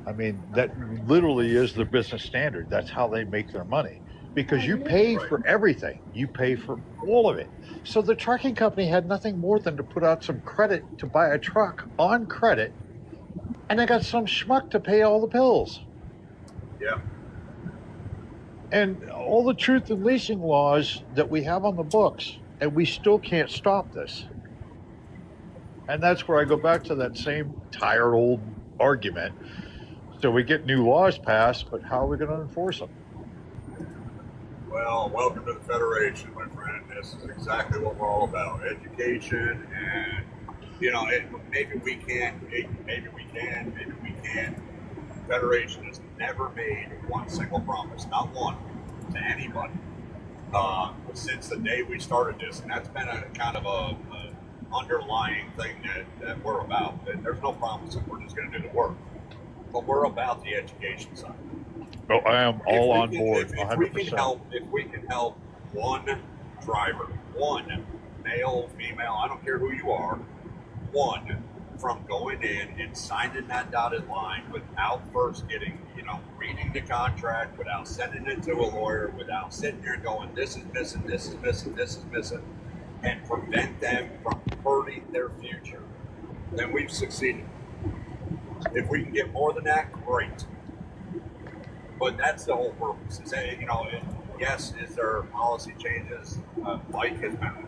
I mean, that literally is their business standard. That's how they make their money, because you pay for everything. You pay for all of it. So the trucking company had nothing more than to put out some credit to buy a truck on credit, and they got some schmuck to pay all the bills. Yeah. And all the truth in leasing laws that we have on the books, and we still can't stop this. And that's where I go back to that same tired old argument. So we get new laws passed, but how are we going to enforce them? Well, welcome to the Federation, my friend. This is exactly what we're all about. Education, and, maybe we can, maybe we can't. Federation has never made one single promise, not one, to anybody, since the day we started this. And that's been a kind of a underlying thing that we're about. There's no promise that we're just going to do the work. But we're about the education side. Oh, I am all on board, 100%. If we can help one driver, one male, female, I don't care who you are, one from going in and signing that dotted line without first getting, reading the contract, without sending it to a lawyer, without sitting there going, this is missing, this is missing, this is missing, and prevent them from hurting their future, then we've succeeded. If we can get more than that, great. But that's the whole purpose. Yes, is there policy changes? Mike has been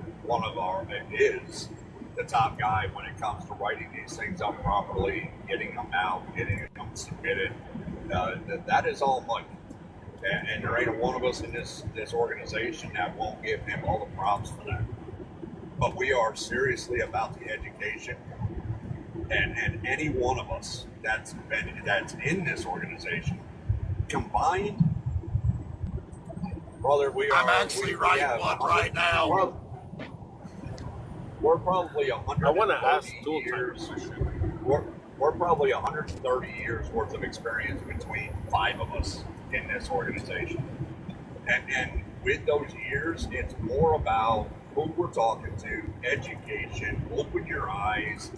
is the top guy when it comes to writing these things up properly, getting them out, getting them submitted. That is all Mike. And there ain't one of us in this organization that won't give him all the props for that. But we are seriously about the education. And any one of us that's in this organization combined, brother, I'm actually writing one right now. We're probably 130 I want to ask years. We're probably 130 years worth of experience between 5 of us in this organization. And with those years, it's more about who we're talking to, education, open your eyes,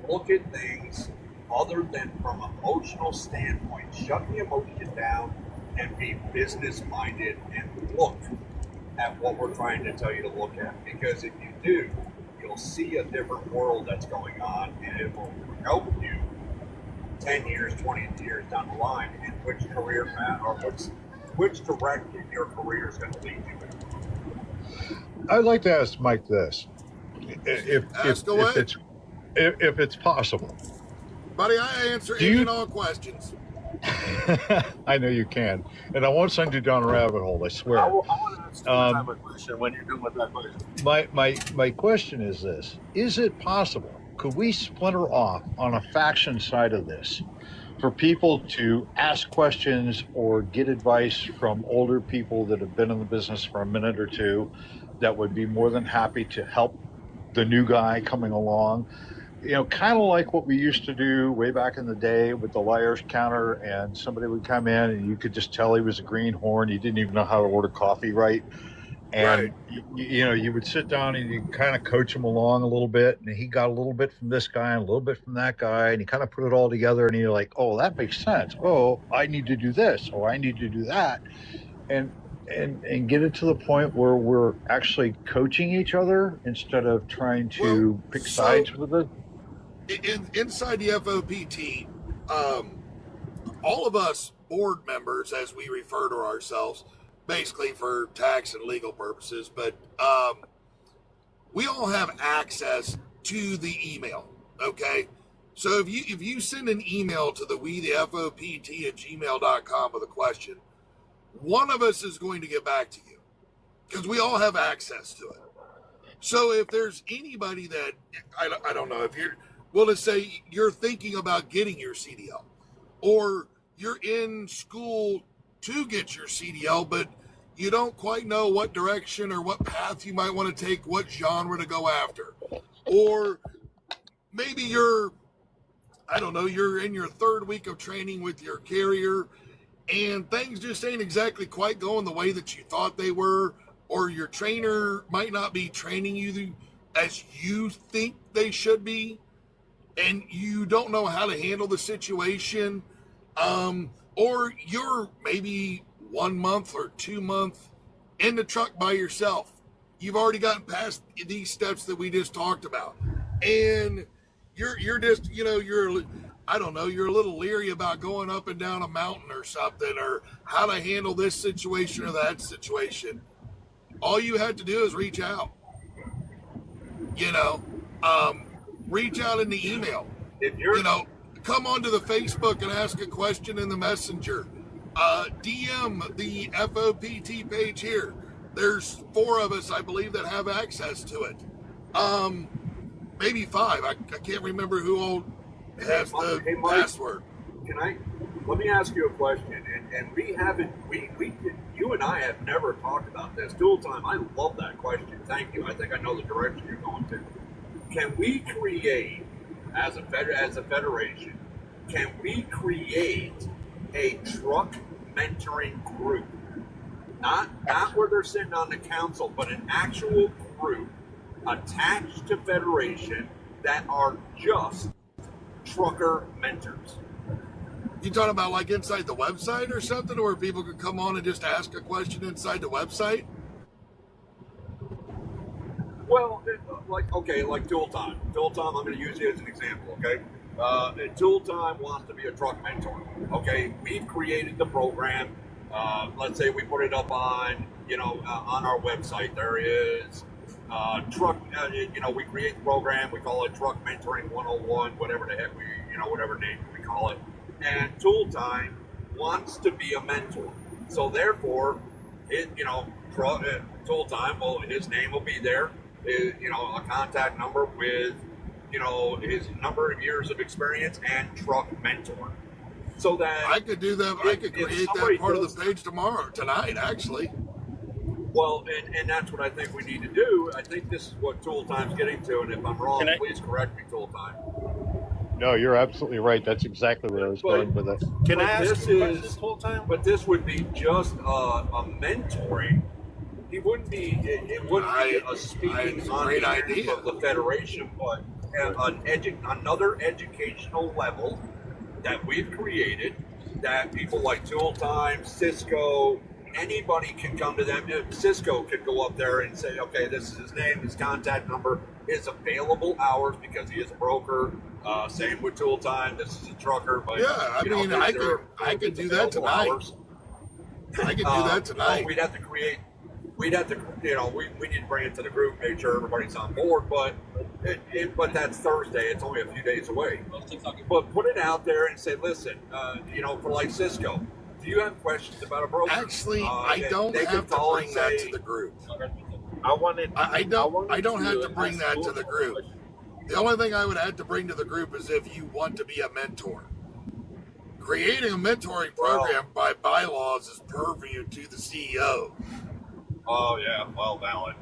look at things other than from an emotional standpoint. Shut the emotion down and be business minded and look at what we're trying to tell you to look at. Because if you do, you'll see a different world that's going on, and it will help you 10 years, 20 years down the line in which career path or which direction your career is going to lead you. I'd like to ask Mike this. If it's possible. Buddy, I answer any and all questions. I know you can. And I won't send you down a rabbit hole, I swear. I want to ask you a question when you're done with that question. My question is this. Is it possible, could we splinter off on a faction side of this for people to ask questions or get advice from older people that have been in the business for a minute or two that would be more than happy to help the new guy coming along? kind of like what we used to do way back in the day with the liar's counter, and somebody would come in and you could just tell he was a greenhorn. He didn't even know how to order coffee right. And, you would sit down and you kind of coach him along a little bit. And he got a little bit from this guy and a little bit from that guy. And he kind of put it all together. And you're like, oh, that makes sense. Oh, I need to do this. Or I need to do that. And get it to the point where we're actually coaching each other instead of trying to pick sides with it. Inside the FOPT, all of us board members, as we refer to ourselves, basically for tax and legal purposes, but we all have access to the email. Okay, so if you send an email to the FOPT@gmail.com with a question, one of us is going to get back to you because we all have access to it. So if there's anybody that I don't know, if you're, well, let's say you're thinking about getting your CDL, or you're in school to get your CDL, but you don't quite know what direction or what path you might want to take, what genre to go after. Or maybe you're in your third week of training with your carrier and things just ain't exactly quite going the way that you thought they were, or your trainer might not be training you as you think they should be, and you don't know how to handle the situation. Or you're maybe 1 month or 2 months in the truck by yourself. You've already gotten past these steps that we just talked about. And you're just, you're a little leery about going up and down a mountain or something, or how to handle this situation or that situation. All you have to do is reach out. Reach out in the email. If you're, come onto the Facebook and ask a question in the messenger. DM the FOPT page here. There's 4 of us, I believe, that have access to it. Maybe 5. I can't remember who all has the password. Let me ask you a question, and you and I have never talked about this. Dual time, I love that question. Thank you. I think I know the direction you're going to. Can we create, as a federation, can we create a truck mentoring group? Not where they're sitting on the council, but an actual group attached to Federation that are just trucker mentors. You talking about like inside the website or something, where people could come on and just ask a question inside the website? Well, like Tool Time. Tool Time, I'm going to use you as an example, okay? Tool Time wants to be a truck mentor, okay? We've created the program. Let's say we put it up on our website. There is truck, we create the program. We call it Truck Mentoring 101, whatever the heck whatever name we call it. And Tool Time wants to be a mentor. So therefore, Tool Time, well, his name will be there. A contact number with, his number of years of experience and truck mentor. So that I could do that. I could create that part of the page tonight, actually. Well, and that's what I think we need to do. I think this is what Tool Time's getting to, and if I'm wrong, please correct me, Tool Time. No, you're absolutely right. That's exactly what I was going with it. Can I ask you this Tool Time? But this would be just a mentoring. It wouldn't be a speaking on behalf of the Federation, but another educational level that we've created that people like Tool Time, Cisco, anybody can come to them. Cisco could go up there and say, okay, this is his name, his contact number, his available hours, because he is a broker. Same with Tool Time. This is a trucker, but yeah, I could do that tonight. I could do that tonight. We'd have to we need to bring it to the group, make sure everybody's on board, but that's Thursday. It's only a few days away. But put it out there and say, listen, for like Cisco, do you have questions about a broker? Actually, I don't have to bring that to the group. I don't have to bring that to the group. The only thing I would have to bring to the group is if you want to be a mentor. Creating a mentoring program by bylaws is purview to the CEO. Oh, yeah, well, valid.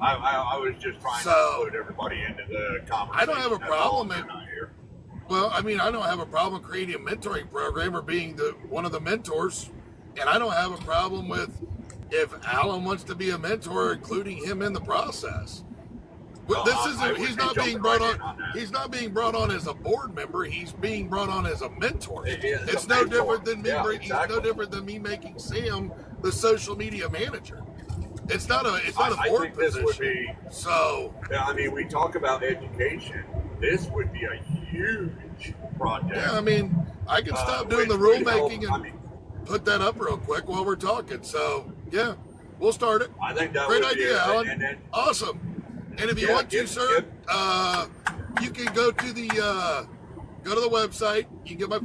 I was just trying So- to put everybody into the conversation. I don't have a That's all. problem I'm in- not here. Well, I mean, I don't have a problem creating a mentoring program or being one of the mentors, and I don't have a problem with if Alan wants to be a mentor, including him in the process. But Well, this I isn't. would He's be not being jumping brought right on. in that. He's not being brought on as a board member. He's being brought on as a mentor. It is It's a no mentor. different than me. Yeah, It's exactly. no different than me making Sam the social media manager. It's not a. It's not a I board think this position. would be. So Yeah, I mean, we talk about education. This would be a huge project. yeah, I mean, I can stop doing the which rule would help- making I and mean, put that up real quick while we're talking. So yeah, we'll start it. I think that Great would be idea, a- Alan. and then- Awesome. And if you Yeah, want to, get- sir, you can go to the website. You can get my phone.